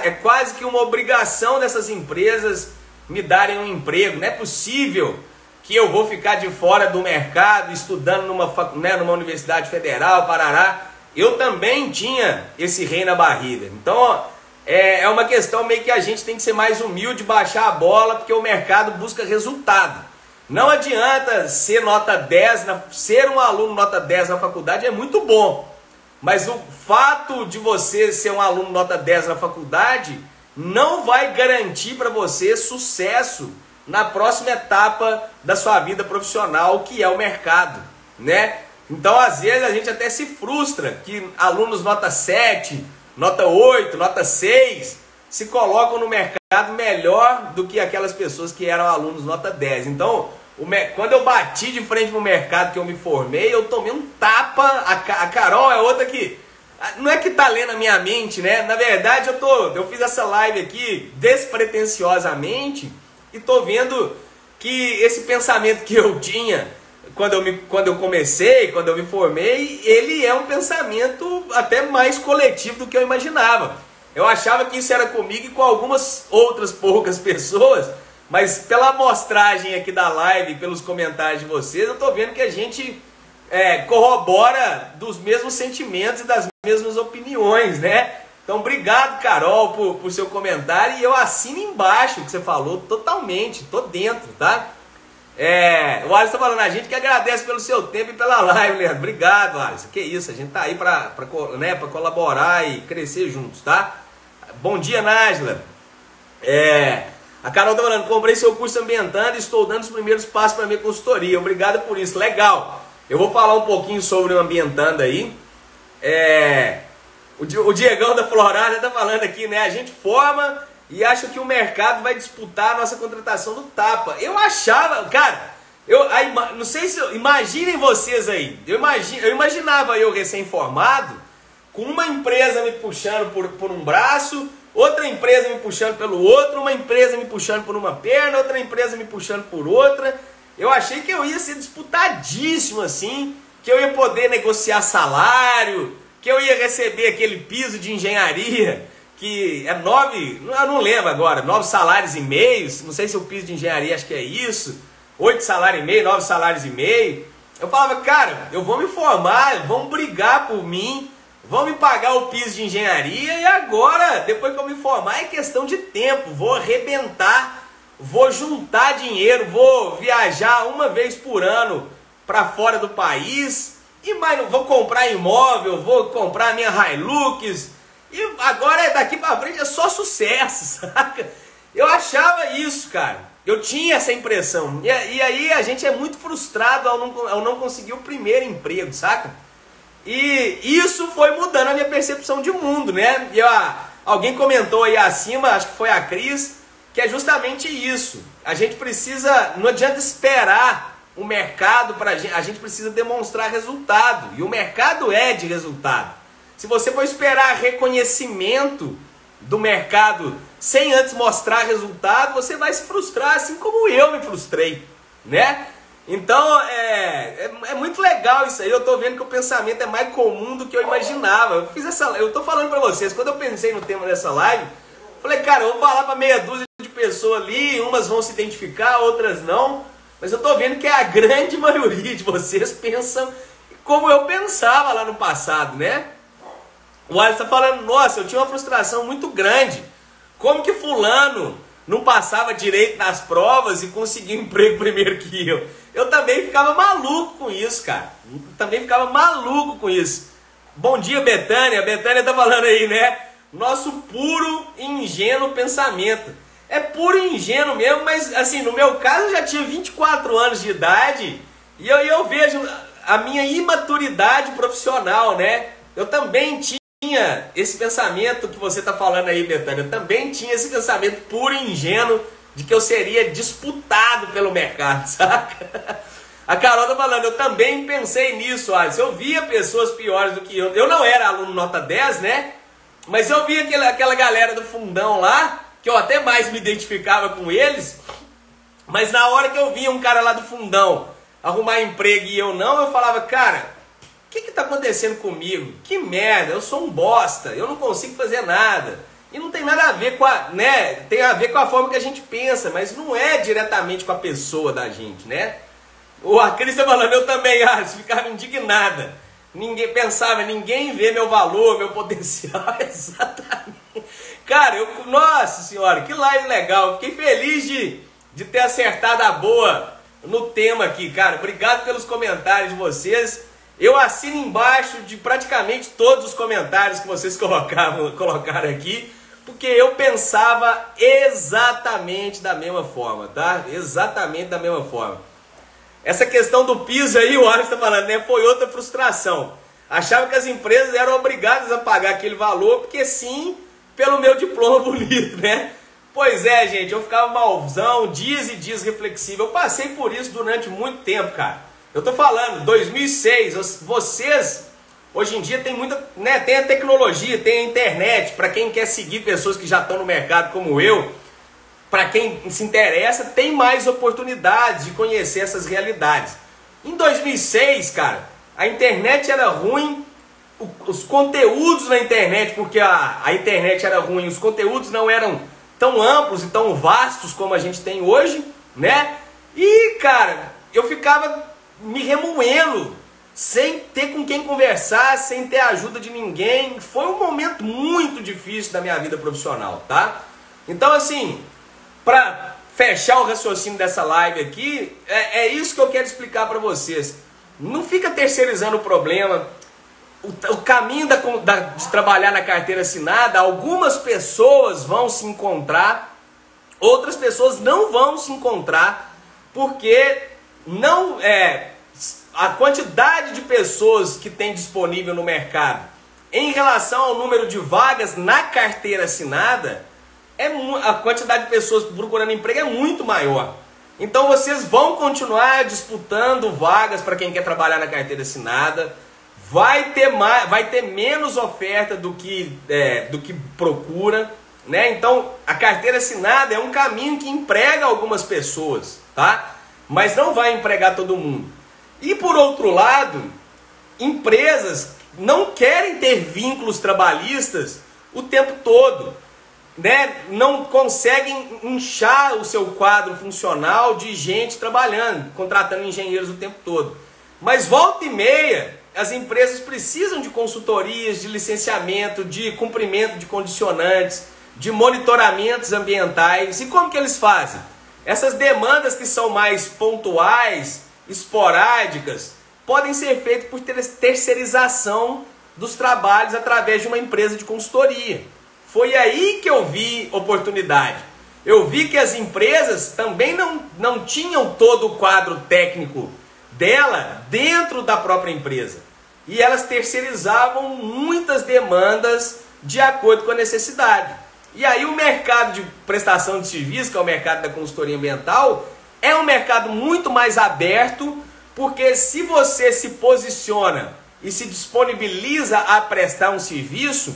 é quase que uma obrigação dessas empresas me darem um emprego, não é possível que eu vou ficar de fora do mercado estudando numa universidade federal, parará. Eu também tinha esse rei na barriga. Então é uma questão meio que a gente tem que ser mais humilde, baixar a bola, porque o mercado busca resultado. Não adianta ser nota 10, ser um aluno nota 10 na faculdade é muito bom, mas o fato de você ser um aluno nota 10 na faculdade não vai garantir para você sucesso na próxima etapa da sua vida profissional, que é o mercado, né? Então, às vezes, a gente até se frustra que alunos nota 7, nota 8, nota 6 se colocam no mercado melhor do que aquelas pessoas que eram alunos nota 10. Então, quando eu bati de frente no mercado que eu me formei, eu tomei um tapa. A Carol é outra que não é que tá lendo a minha mente, né? Na verdade, eu fiz essa live aqui despretensiosamente e tô vendo que esse pensamento que eu tinha quando eu comecei, quando eu me formei, ele é um pensamento até mais coletivo do que eu imaginava. Eu achava que isso era comigo e com algumas outras poucas pessoas, mas pela amostragem aqui da live, pelos comentários de vocês, eu tô vendo que a gente corrobora dos mesmos sentimentos e das mesmas opiniões, né? Então, obrigado, Carol, por seu comentário. E eu assino embaixo o que você falou totalmente, tô dentro, tá? O Alisson tá falando, a gente que agradece pelo seu tempo e pela live, Leandro. Obrigado, Alisson. Que isso, a gente tá aí pra colaborar e crescer juntos, tá? Bom dia, Nájila. A Carol tá falando, comprei seu curso ambientando e estou dando os primeiros passos para minha consultoria. Obrigado por isso. Legal. Eu vou falar um pouquinho sobre o ambientando aí. O Diegão da Florada tá falando aqui, né? A gente forma e acha que o mercado vai disputar a nossa contratação do tapa. Eu achava, cara, não sei se... Imaginem vocês aí. Eu imaginava eu recém-formado com uma empresa me puxando por um braço, outra empresa me puxando pelo outro, uma empresa me puxando por uma perna, outra empresa me puxando por outra. Eu achei que eu ia ser disputadíssimo assim, que eu ia poder negociar salário, que eu ia receber aquele piso de engenharia, que é 9, eu não lembro agora, 9 salários e meio, não sei se o piso de engenharia acho que é isso, 8 salários e meio, 9 salários e meio. Eu falava, cara, eu vou me formar, vão brigar por mim, vão me pagar o piso de engenharia e agora, depois que eu me formar, é questão de tempo, vou arrebentar, vou juntar dinheiro, vou viajar uma vez por ano para fora do país, e mais, vou comprar imóvel, vou comprar minha Hilux, e agora daqui para frente é só sucesso, saca? Eu achava isso, cara. Eu tinha essa impressão. E aí a gente é muito frustrado ao não conseguir o primeiro emprego, saca? E isso foi mudando a minha percepção de mundo, né? E alguém comentou aí acima, acho que foi a Cris, que é justamente isso. A gente precisa, não adianta esperar o mercado pra gente, a gente precisa demonstrar resultado. E o mercado é de resultado. Se você for esperar reconhecimento do mercado sem antes mostrar resultado, você vai se frustrar, assim como eu me frustrei, né? Então, é muito legal isso aí. Eu tô vendo que o pensamento é mais comum do que eu imaginava. Eu tô falando pra vocês, quando eu pensei no tema dessa live, falei, cara, eu vou falar pra meia dúzia de pessoas ali, umas vão se identificar, outras não, mas eu tô vendo que a grande maioria de vocês pensam como eu pensava lá no passado, né? O Alisson tá falando, nossa, eu tinha uma frustração muito grande. Como que fulano não passava direito nas provas e conseguia um emprego primeiro que eu? Eu também ficava maluco com isso, cara. Bom dia, Betânia. A Betânia tá falando aí, né? Nosso puro e ingênuo pensamento. É puro e ingênuo mesmo, mas assim, no meu caso eu já tinha 24 anos de idade e eu vejo a minha imaturidade profissional, né? Eu também tinha esse pensamento que você está falando aí, Betânia. Eu também tinha esse pensamento puro e ingênuo de que eu seria disputado pelo mercado, saca? A Carol tá falando, eu também pensei nisso, Alisson. Eu via pessoas piores do que eu. Eu não era aluno nota 10, né? Mas eu via aquela galera do fundão lá, que eu até mais me identificava com eles. Mas na hora que eu via um cara lá do fundão arrumar emprego e eu não, eu falava, cara, o que está acontecendo comigo? Que merda, eu sou um bosta, eu não consigo fazer nada. E não tem nada a ver com tem a ver com a forma que a gente pensa, mas não é diretamente com a pessoa da gente, né? A Cris tá falando, eu também, ficava indignada. Ninguém vê meu valor, meu potencial, exatamente. Cara, nossa senhora, que live legal, fiquei feliz de ter acertado a boa no tema aqui, cara. Obrigado pelos comentários de vocês. Eu assino embaixo de praticamente todos os comentários que vocês colocaram aqui, porque eu pensava exatamente da mesma forma, tá? Exatamente da mesma forma. Essa questão do piso aí, o Alisson está falando, né? Foi outra frustração. Achava que as empresas eram obrigadas a pagar aquele valor, porque sim, pelo meu diploma bonito, né? Pois é, gente, eu ficava malzão, dias e dias reflexivo. Eu passei por isso durante muito tempo, cara. Eu tô falando, 2006, vocês, hoje em dia tem muita, né, tem a tecnologia, tem a internet, para quem quer seguir pessoas que já estão no mercado como eu, para quem se interessa, tem mais oportunidades de conhecer essas realidades. Em 2006, cara, a internet era ruim, os conteúdos na internet, porque a internet era ruim, os conteúdos não eram tão amplos e tão vastos como a gente tem hoje, né? E, cara, eu ficava me remoendo, sem ter com quem conversar, sem ter a ajuda de ninguém. Foi um momento muito difícil da minha vida profissional, tá? Então, assim, para fechar o raciocínio dessa live aqui, é isso que eu quero explicar para vocês. Não fica terceirizando o problema. O caminho de trabalhar na carteira assinada, algumas pessoas vão se encontrar, outras pessoas não vão se encontrar, porque não a quantidade de pessoas que tem disponível no mercado em relação ao número de vagas na carteira assinada, a quantidade de pessoas procurando emprego é muito maior. Então vocês vão continuar disputando vagas para quem quer trabalhar na carteira assinada. Vai ter menos oferta do que procura, né? Então a carteira assinada é um caminho que emprega algumas pessoas, tá? Mas não vai empregar todo mundo. E por outro lado, empresas não querem ter vínculos trabalhistas o tempo todo. né, não conseguem inchar o seu quadro funcional de gente trabalhando, contratando engenheiros o tempo todo. Mas volta e meia, as empresas precisam de consultorias, de licenciamento, de cumprimento de condicionantes, de monitoramentos ambientais. E como que eles fazem? Essas demandas que são mais pontuais, esporádicas, podem ser feitas por terceirização dos trabalhos através de uma empresa de consultoria. Foi aí que eu vi oportunidade. Eu vi que as empresas também não tinham todo o quadro técnico dela dentro da própria empresa. E elas terceirizavam muitas demandas de acordo com a necessidade. E aí o mercado de prestação de serviço, que é o mercado da consultoria ambiental, é um mercado muito mais aberto, porque se você se posiciona e se disponibiliza a prestar um serviço,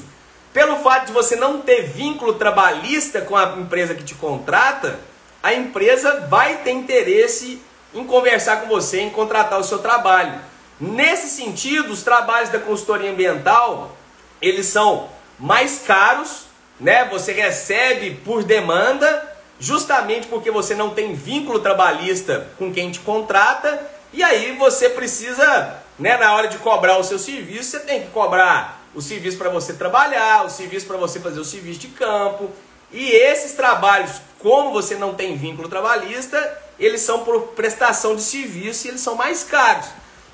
pelo fato de você não ter vínculo trabalhista com a empresa que te contrata, a empresa vai ter interesse em conversar com você, em contratar o seu trabalho. Nesse sentido, os trabalhos da consultoria ambiental, eles são mais caros, né? Você recebe por demanda, justamente porque você não tem vínculo trabalhista com quem te contrata, e aí você precisa, né, na hora de cobrar o seu serviço, você tem que cobrar o serviço para você trabalhar, o serviço para você fazer o serviço de campo. E esses trabalhos, como você não tem vínculo trabalhista, eles são por prestação de serviço e eles são mais caros.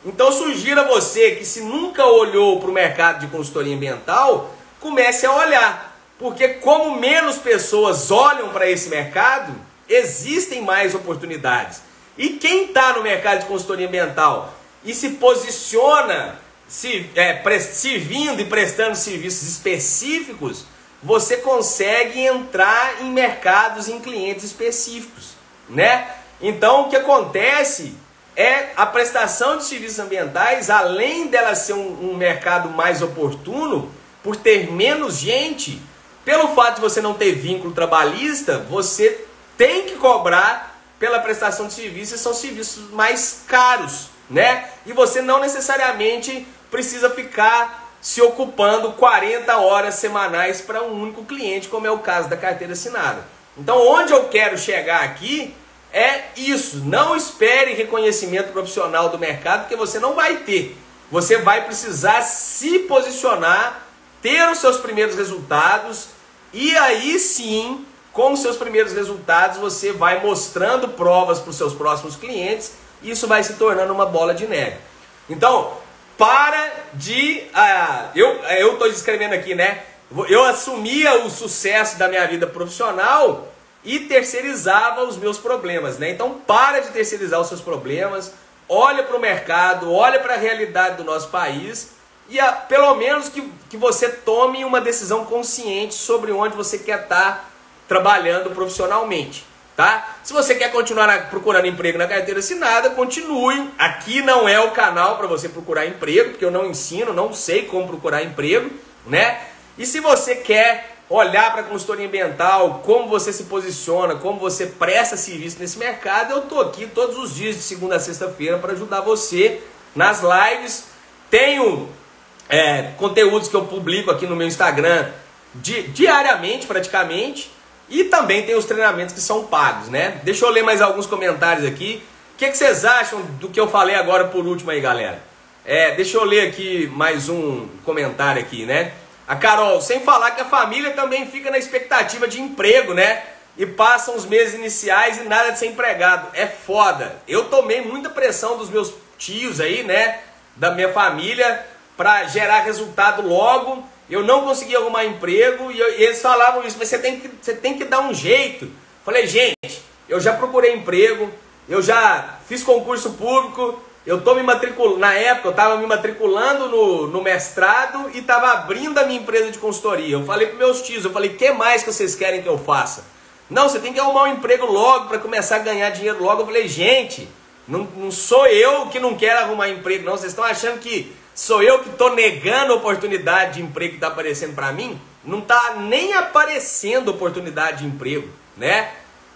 Então eu sugiro a você que, se nunca olhou para o mercado de consultoria ambiental, comece a olhar. Porque como menos pessoas olham para esse mercado, existem mais oportunidades. E quem está no mercado de consultoria ambiental e se posiciona servindo e prestando serviços específicos, você consegue entrar em mercados, em clientes específicos, né? Então o que acontece é a prestação de serviços ambientais, além dela ser um mercado mais oportuno, por ter menos gente, pelo fato de você não ter vínculo trabalhista, você tem que cobrar pela prestação de serviços, e são serviços mais caros, né? E você não necessariamente precisa ficar se ocupando 40 horas semanais para um único cliente, como é o caso da carteira assinada. Então, onde eu quero chegar aqui é isso. Não espere reconhecimento profissional do mercado, porque você não vai ter. Você vai precisar se posicionar, ter os seus primeiros resultados, e aí sim, com os seus primeiros resultados, você vai mostrando provas para os seus próximos clientes, e isso vai se tornando uma bola de neve. Então, para de... eu estou escrevendo aqui, né? Eu assumia o sucesso da minha vida profissional e terceirizava os meus problemas, né? Então, para de terceirizar os seus problemas, olha para o mercado, olha para a realidade do nosso país e pelo menos que você tome uma decisão consciente sobre onde você quer estar trabalhando profissionalmente. Tá? Se você quer continuar procurando emprego na carteira assinada, continue. Aqui não é o canal para você procurar emprego, porque eu não ensino, não sei como procurar emprego, né? E se você quer olhar para a consultoria ambiental, como você se posiciona, como você presta serviço nesse mercado, eu estou aqui todos os dias, de segunda a sexta-feira, para ajudar você nas lives. Tenho conteúdos que eu publico aqui no meu Instagram diariamente, praticamente. E também tem os treinamentos que são pagos, né? Deixa eu ler mais alguns comentários aqui. O que vocês acham do que eu falei agora por último aí, galera? Deixa eu ler aqui mais um comentário aqui, né? A Carol, sem falar que a família também fica na expectativa de emprego, né? E passam os meses iniciais e nada de ser empregado. É foda. Eu tomei muita pressão dos meus tios aí, né? Da minha família, para gerar resultado logo. Eu não conseguia arrumar emprego e eles falavam isso, mas você tem que dar um jeito. Falei, gente, eu já procurei emprego, eu já fiz concurso público, eu estou me matriculando, na época eu estava me matriculando no mestrado e estava abrindo a minha empresa de consultoria. Eu falei para meus tios, eu falei, o que mais que vocês querem que eu faça? Não, você tem que arrumar um emprego logo para começar a ganhar dinheiro logo. Eu falei, gente, não sou eu que não quero arrumar emprego, não. Vocês estão achando que sou eu que estou negando a oportunidade de emprego que está aparecendo para mim? Não está nem aparecendo oportunidade de emprego, né?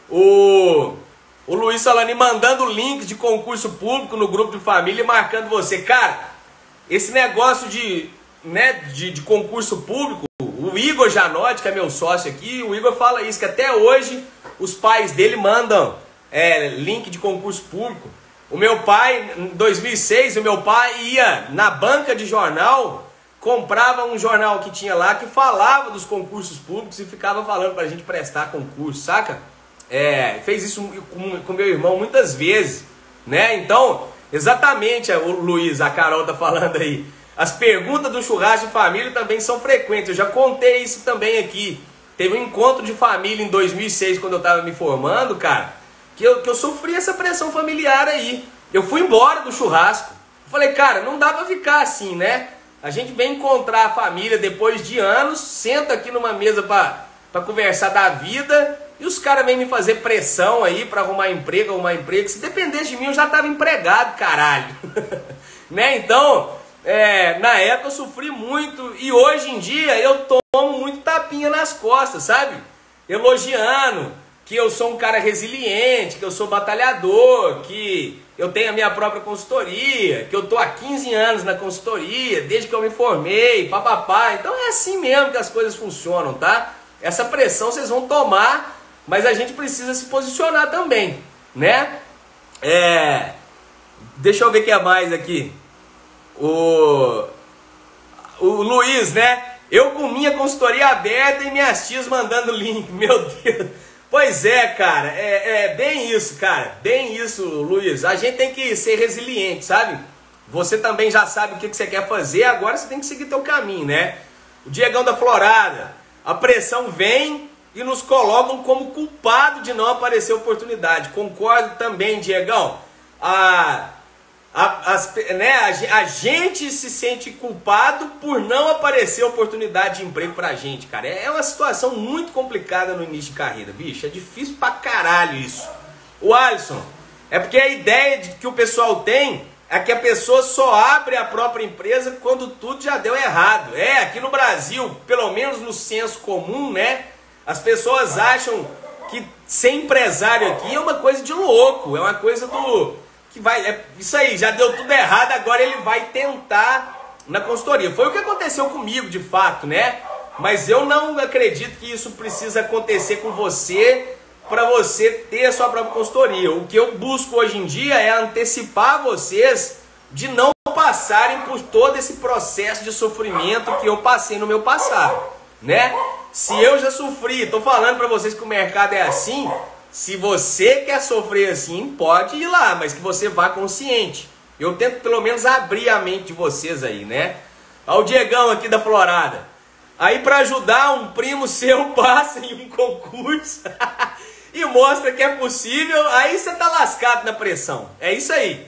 O Luiz Salani mandando links de concurso público no grupo de família e marcando você. Cara, esse negócio de concurso público, o O Igor Janotti, que é meu sócio aqui, o Igor fala isso, que até hoje os pais dele mandam link de concurso público. O meu pai, em 2006, o meu pai ia na banca de jornal, comprava um jornal que tinha lá, que falava dos concursos públicos e ficava falando pra gente prestar concurso, saca? Fez isso com meu irmão muitas vezes, né? Então, exatamente, o Luiz, a Carol tá falando aí. As perguntas do churrasco de família também são frequentes. Eu já contei isso também aqui. Teve um encontro de família em 2006, quando eu estava me formando, cara, que eu sofri essa pressão familiar aí. Eu fui embora do churrasco. Falei, cara, não dá pra ficar assim, né? A gente vem encontrar a família depois de anos, senta aqui numa mesa pra conversar da vida, e os caras vêm me fazer pressão aí pra arrumar emprego. Se dependesse de mim, eu já tava empregado, caralho. Né? Então, na época eu sofri muito, e hoje em dia eu tomo muito tapinha nas costas, sabe? Elogiando que eu sou um cara resiliente, que eu sou batalhador, que eu tenho a minha própria consultoria, que eu tô há 15 anos na consultoria, desde que eu me formei, papapá. Então é assim mesmo que as coisas funcionam, tá? Essa pressão vocês vão tomar, mas a gente precisa se posicionar também, né? Deixa eu ver o que é mais aqui. O Luiz, né? Eu com minha consultoria aberta e minhas tias mandando link, meu Deus. Pois é, cara, bem isso, cara, bem isso, Luiz. A gente tem que ser resiliente, sabe? Você também já sabe o que você quer fazer, agora você tem que seguir teu caminho, né? O Diegão da Florada, a pressão vem e nos colocam como culpado de não aparecer oportunidade. Concordo também, Diegão. A gente se sente culpado por não aparecer oportunidade de emprego pra gente, cara. É uma situação muito complicada no início de carreira, bicho. É difícil pra caralho isso. O Alisson, é porque a ideia que o pessoal tem é que a pessoa só abre a própria empresa quando tudo já deu errado. Aqui no Brasil, pelo menos no senso comum, né? As pessoas acham que ser empresário aqui é uma coisa de louco, é uma coisa do... isso aí, já deu tudo errado, agora ele vai tentar na consultoria. Foi o que aconteceu comigo, de fato, né? Mas eu não acredito que isso precisa acontecer com você para você ter a sua própria consultoria. O que eu busco hoje em dia é antecipar vocês de não passarem por todo esse processo de sofrimento que eu passei no meu passado, né? Se eu já sofri, tô falando para vocês que o mercado é assim. Se você quer sofrer assim, pode ir lá, mas que você vá consciente. Eu tento pelo menos abrir a mente de vocês aí, né? Olha o Diegão aqui da Florada. Aí para ajudar, um primo seu passa em um concurso e mostra que é possível, aí você tá lascado na pressão. É isso aí.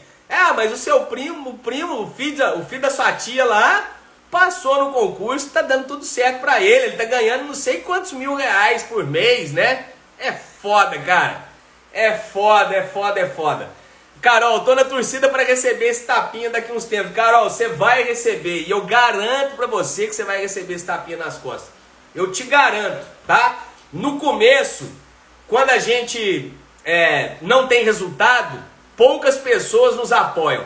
Mas o seu primo, o filho da sua tia lá, passou no concurso, tá dando tudo certo para ele. Ele tá ganhando não sei quantos mil reais por mês, né? É foda, cara. É foda. Carol, tô na torcida para receber esse tapinha daqui uns tempos. Carol, você vai receber. E eu garanto para você que você vai receber esse tapinha nas costas. Eu te garanto, tá? No começo, quando a gente não tem resultado, poucas pessoas nos apoiam.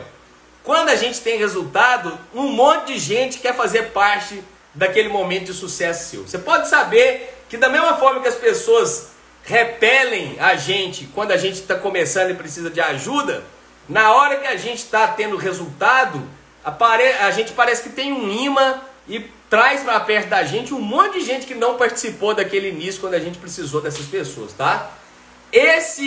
Quando a gente tem resultado, um monte de gente quer fazer parte daquele momento de sucesso seu. Você pode saber que da mesma forma que as pessoas repelem a gente quando a gente está começando e precisa de ajuda, na hora que a gente está tendo resultado, a gente parece que tem um imã e traz para perto da gente um monte de gente que não participou daquele início quando a gente precisou dessas pessoas, tá? Isso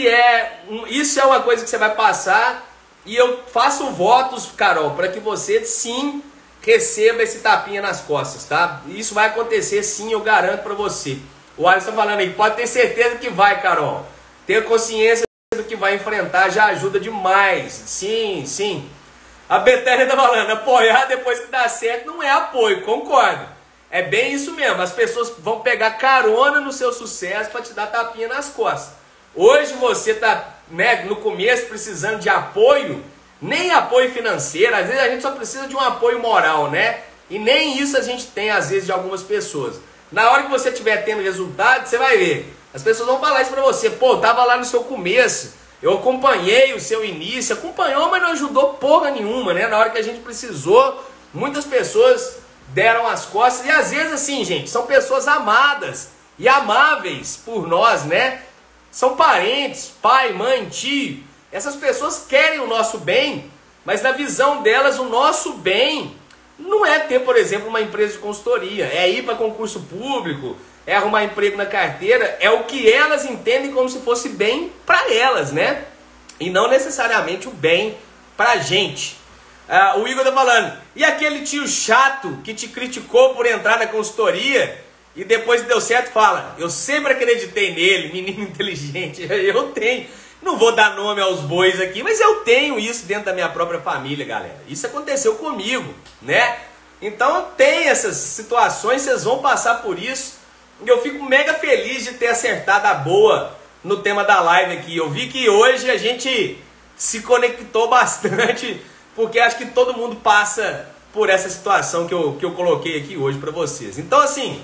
é uma coisa que você vai passar, e eu faço votos, Carol, para que você sim receba esse tapinha nas costas, tá? Isso vai acontecer sim, eu garanto para você. O Alisson tá falando aí, pode ter certeza que vai, Carol. Ter consciência do que vai enfrentar já ajuda demais. Sim. A Betânia tá falando, apoiar depois que dá certo não é apoio, concordo. É bem isso mesmo, as pessoas vão pegar carona no seu sucesso para te dar tapinha nas costas. Hoje você tá, né, no começo precisando de apoio, nem apoio financeiro, às vezes a gente só precisa de um apoio moral, né? E nem isso a gente tem às vezes de algumas pessoas. Na hora que você estiver tendo resultado, você vai ver. As pessoas vão falar isso pra você. Pô, tava lá no seu começo, eu acompanhei o seu início, acompanhou, mas não ajudou porra nenhuma, né? Na hora que a gente precisou, muitas pessoas deram as costas. E às vezes assim, gente, são pessoas amadas e amáveis por nós, né? São parentes, pai, mãe, tio. Essas pessoas querem o nosso bem, mas na visão delas o nosso bem não é ter, por exemplo, uma empresa de consultoria, é ir para concurso público, é arrumar emprego na carteira, é o que elas entendem como se fosse bem para elas, né? E não necessariamente o bem para a gente. O Igor tá falando, e aquele tio chato que te criticou por entrar na consultoria e depois deu certo, fala, eu sempre acreditei nele, menino inteligente. Eu tenho, não vou dar nome aos bois aqui, mas eu tenho isso dentro da minha própria família, galera. Isso aconteceu comigo, né? Então tem essas situações, vocês vão passar por isso. E eu fico mega feliz de ter acertado a boa no tema da live aqui. Eu vi que hoje a gente se conectou bastante, porque acho que todo mundo passa por essa situação que eu coloquei aqui hoje para vocês. Então assim,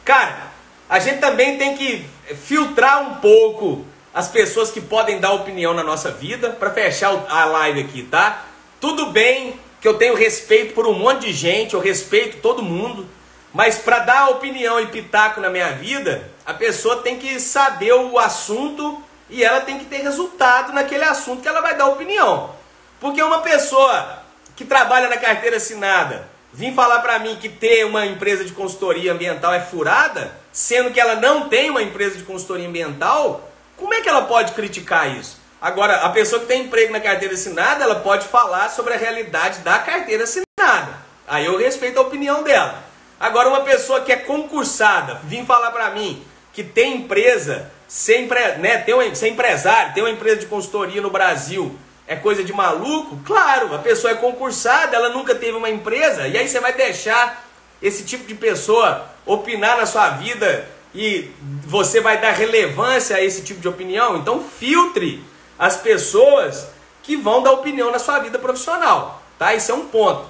cara, a gente também tem que filtrar um pouco as pessoas que podem dar opinião na nossa vida, para fechar a live aqui, tá? Tudo bem que eu tenho respeito por um monte de gente, eu respeito todo mundo, mas para dar opinião e pitaco na minha vida, a pessoa tem que saber o assunto e ela tem que ter resultado naquele assunto que ela vai dar opinião. Porque uma pessoa que trabalha na carteira assinada vir falar para mim que ter uma empresa de consultoria ambiental é furada, sendo que ela não tem uma empresa de consultoria ambiental, como é que ela pode criticar isso? Agora, a pessoa que tem emprego na carteira assinada, ela pode falar sobre a realidade da carteira assinada. Aí eu respeito a opinião dela. Agora, uma pessoa que é concursada vir falar para mim que tem empresa, ser empresário, ter uma empresa de consultoria no Brasil é coisa de maluco? Claro, a pessoa é concursada, ela nunca teve uma empresa, e aí você vai deixar esse tipo de pessoa opinar na sua vida e você vai dar relevância a esse tipo de opinião? Então filtre as pessoas que vão dar opinião na sua vida profissional, tá? Isso é um ponto.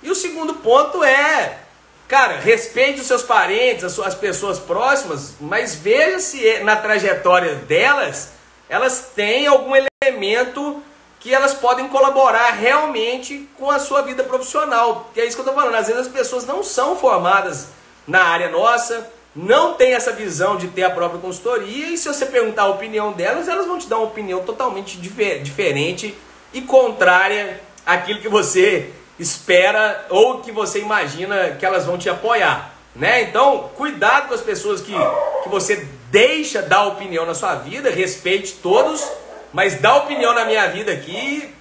E o segundo ponto é, cara, respeite os seus parentes, as pessoas próximas, mas veja se na trajetória delas, elas têm algum elemento que elas podem colaborar realmente com a sua vida profissional. Que é isso que eu estou falando, às vezes as pessoas não são formadas na área nossa, não tem essa visão de ter a própria consultoria, e se você perguntar a opinião delas, elas vão te dar uma opinião totalmente diferente e contrária àquilo que você espera ou que você imagina que elas vão te apoiar, né? Então, cuidado com as pessoas que você deixa dar opinião na sua vida, respeite todos, mas dar opinião na minha vida aqui,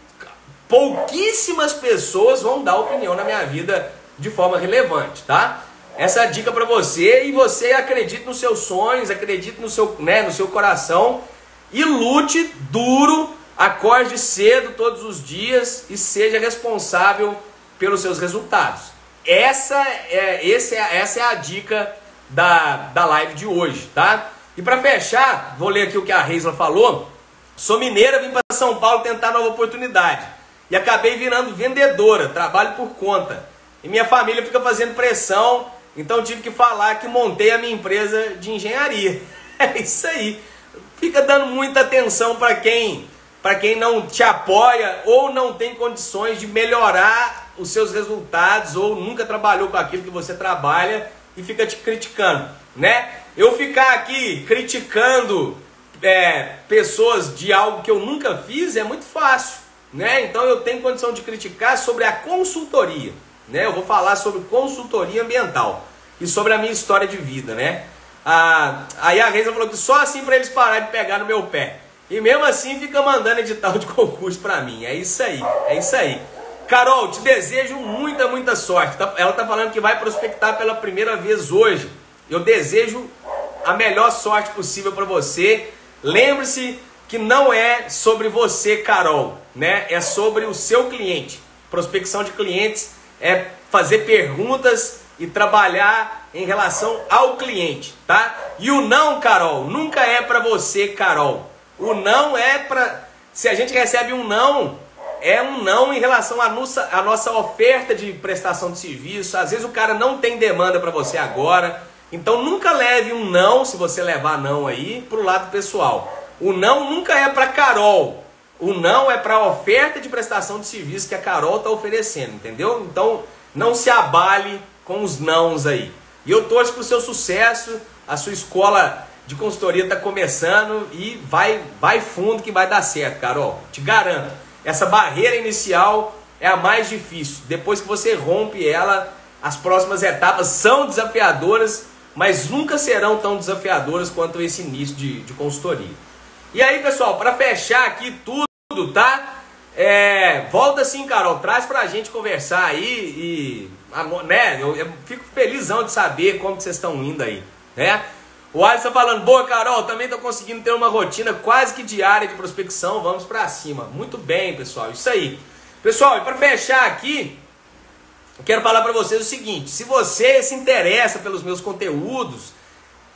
pouquíssimas pessoas vão dar opinião na minha vida de forma relevante, tá? Essa é a dica para você, e você acredite nos seus sonhos, acredite no seu coração e lute duro, acorde cedo todos os dias e seja responsável pelos seus resultados. Essa é a dica da live de hoje, tá? E para fechar, vou ler aqui o que a Reisla falou. Sou mineira, vim para São Paulo tentar nova oportunidade e acabei virando vendedora, trabalho por conta. E minha família fica fazendo pressão, então tive que falar que montei a minha empresa de engenharia. É isso aí. Fica dando muita atenção para quem não te apoia ou não tem condições de melhorar os seus resultados ou nunca trabalhou com aquilo que você trabalha e fica te criticando, né? Eu ficar aqui criticando pessoas de algo que eu nunca fiz é muito fácil, né? Então eu tenho condição de criticar sobre a consultoria, né? Eu vou falar sobre consultoria ambiental e sobre a minha história de vida, né? Aí a Reisa falou que só assim para eles pararem de pegar no meu pé. E mesmo assim fica mandando edital de concurso para mim. É isso aí, é isso aí. Carol, te desejo muita sorte. Ela tá falando que vai prospectar pela primeira vez hoje. Eu desejo a melhor sorte possível para você. Lembre-se que não é sobre você, Carol, né? É sobre o seu cliente. Prospecção de clientes é fazer perguntas e trabalhar em relação ao cliente, tá? E o não, Carol, nunca é para você, Carol. O não é para... Se a gente recebe um não, é um não em relação à nossa oferta de prestação de serviço. Às vezes o cara não tem demanda para você agora. Então nunca leve um não, se você levar não aí, para o lado pessoal. O não nunca é para Carol. O não é para a oferta de prestação de serviço que a Carol está oferecendo, entendeu? Então não se abale com os nãos aí. E eu torço pro seu sucesso, a sua escola de consultoria está começando e vai fundo que vai dar certo, Carol. Te garanto, essa barreira inicial é a mais difícil. Depois que você rompe ela, as próximas etapas são desafiadoras, mas nunca serão tão desafiadoras quanto esse início de consultoria. E aí, pessoal, para fechar aqui tudo, tá? Volta assim, Carol, traz pra gente conversar aí né? Eu fico felizão de saber como que vocês estão indo aí, né? O Alisson falando, boa, Carol, também tô conseguindo ter uma rotina quase que diária de prospecção, vamos pra cima. Muito bem, pessoal, isso aí. Pessoal, e para fechar aqui, eu quero falar para vocês o seguinte, se você se interessa pelos meus conteúdos,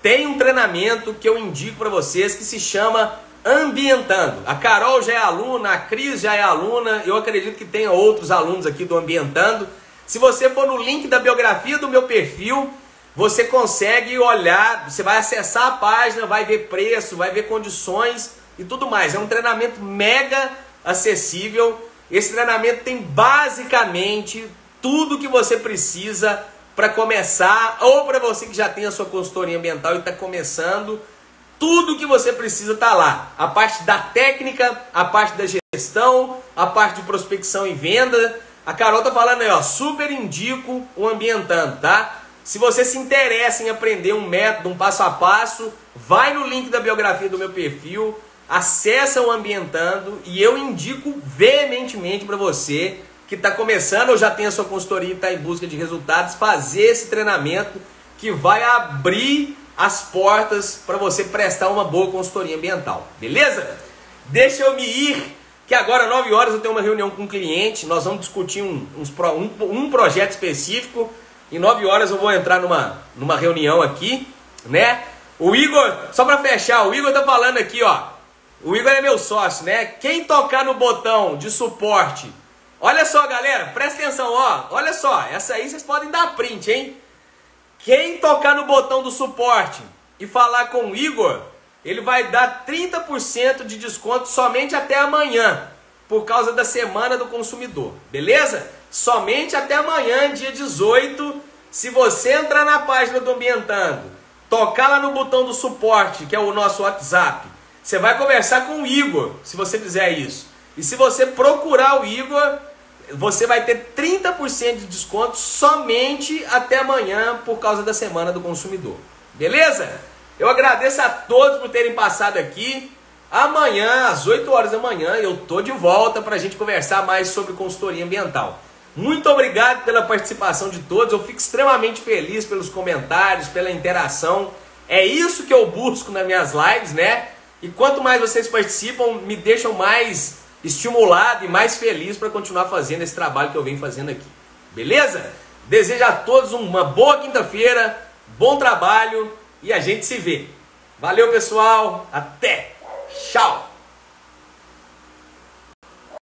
tem um treinamento que eu indico para vocês que se chama Ambientando. A Carol já é aluna, a Cris já é aluna, eu acredito que tenha outros alunos aqui do Ambientando. Se você for no link da biografia do meu perfil, você consegue olhar, você vai acessar a página, vai ver preço, vai ver condições e tudo mais. É um treinamento mega acessível. Esse treinamento tem basicamente tudo que você precisa para começar, ou para você que já tem a sua consultoria ambiental e está começando, tudo que você precisa está lá. A parte da técnica, a parte da gestão, a parte de prospecção e venda. A Carol tá falando aí, ó, super indico o Ambientando, tá? Se você se interessa em aprender um método, um passo a passo, vai no link da biografia do meu perfil, acessa o Ambientando e eu indico veementemente para você que está começando ou já tem a sua consultoria e está em busca de resultados, fazer esse treinamento que vai abrir as portas para você prestar uma boa consultoria ambiental, beleza? Deixa eu me ir, que agora 9 horas eu tenho uma reunião com um cliente, nós vamos discutir um projeto específico. Em 9 horas eu vou entrar numa reunião aqui, né? O Igor, só para fechar, o Igor tá falando aqui, ó. O Igor é meu sócio, né? Quem tocar no botão de suporte, olha só, galera, presta atenção, ó. Olha só, essa aí vocês podem dar print, hein? Quem tocar no botão do suporte e falar com o Igor, ele vai dar 30% de desconto somente até amanhã, por causa da Semana do Consumidor, beleza? Somente até amanhã, dia 18, se você entrar na página do Ambientando, tocar lá no botão do suporte, que é o nosso WhatsApp, você vai conversar com o Igor, se você fizer isso. E se você procurar o Igor, você vai ter 30% de desconto somente até amanhã, por causa da Semana do Consumidor, beleza? Eu agradeço a todos por terem passado aqui. Amanhã, às 8 horas da manhã, eu tô de volta para a gente conversar mais sobre consultoria ambiental. Muito obrigado pela participação de todos, eu fico extremamente feliz pelos comentários, pela interação. É isso que eu busco nas minhas lives, né? E quanto mais vocês participam, me deixam mais estimulado e mais feliz para continuar fazendo esse trabalho que eu venho fazendo aqui. Beleza? Desejo a todos uma boa quinta-feira, bom trabalho e a gente se vê. Valeu, pessoal. Até. Tchau.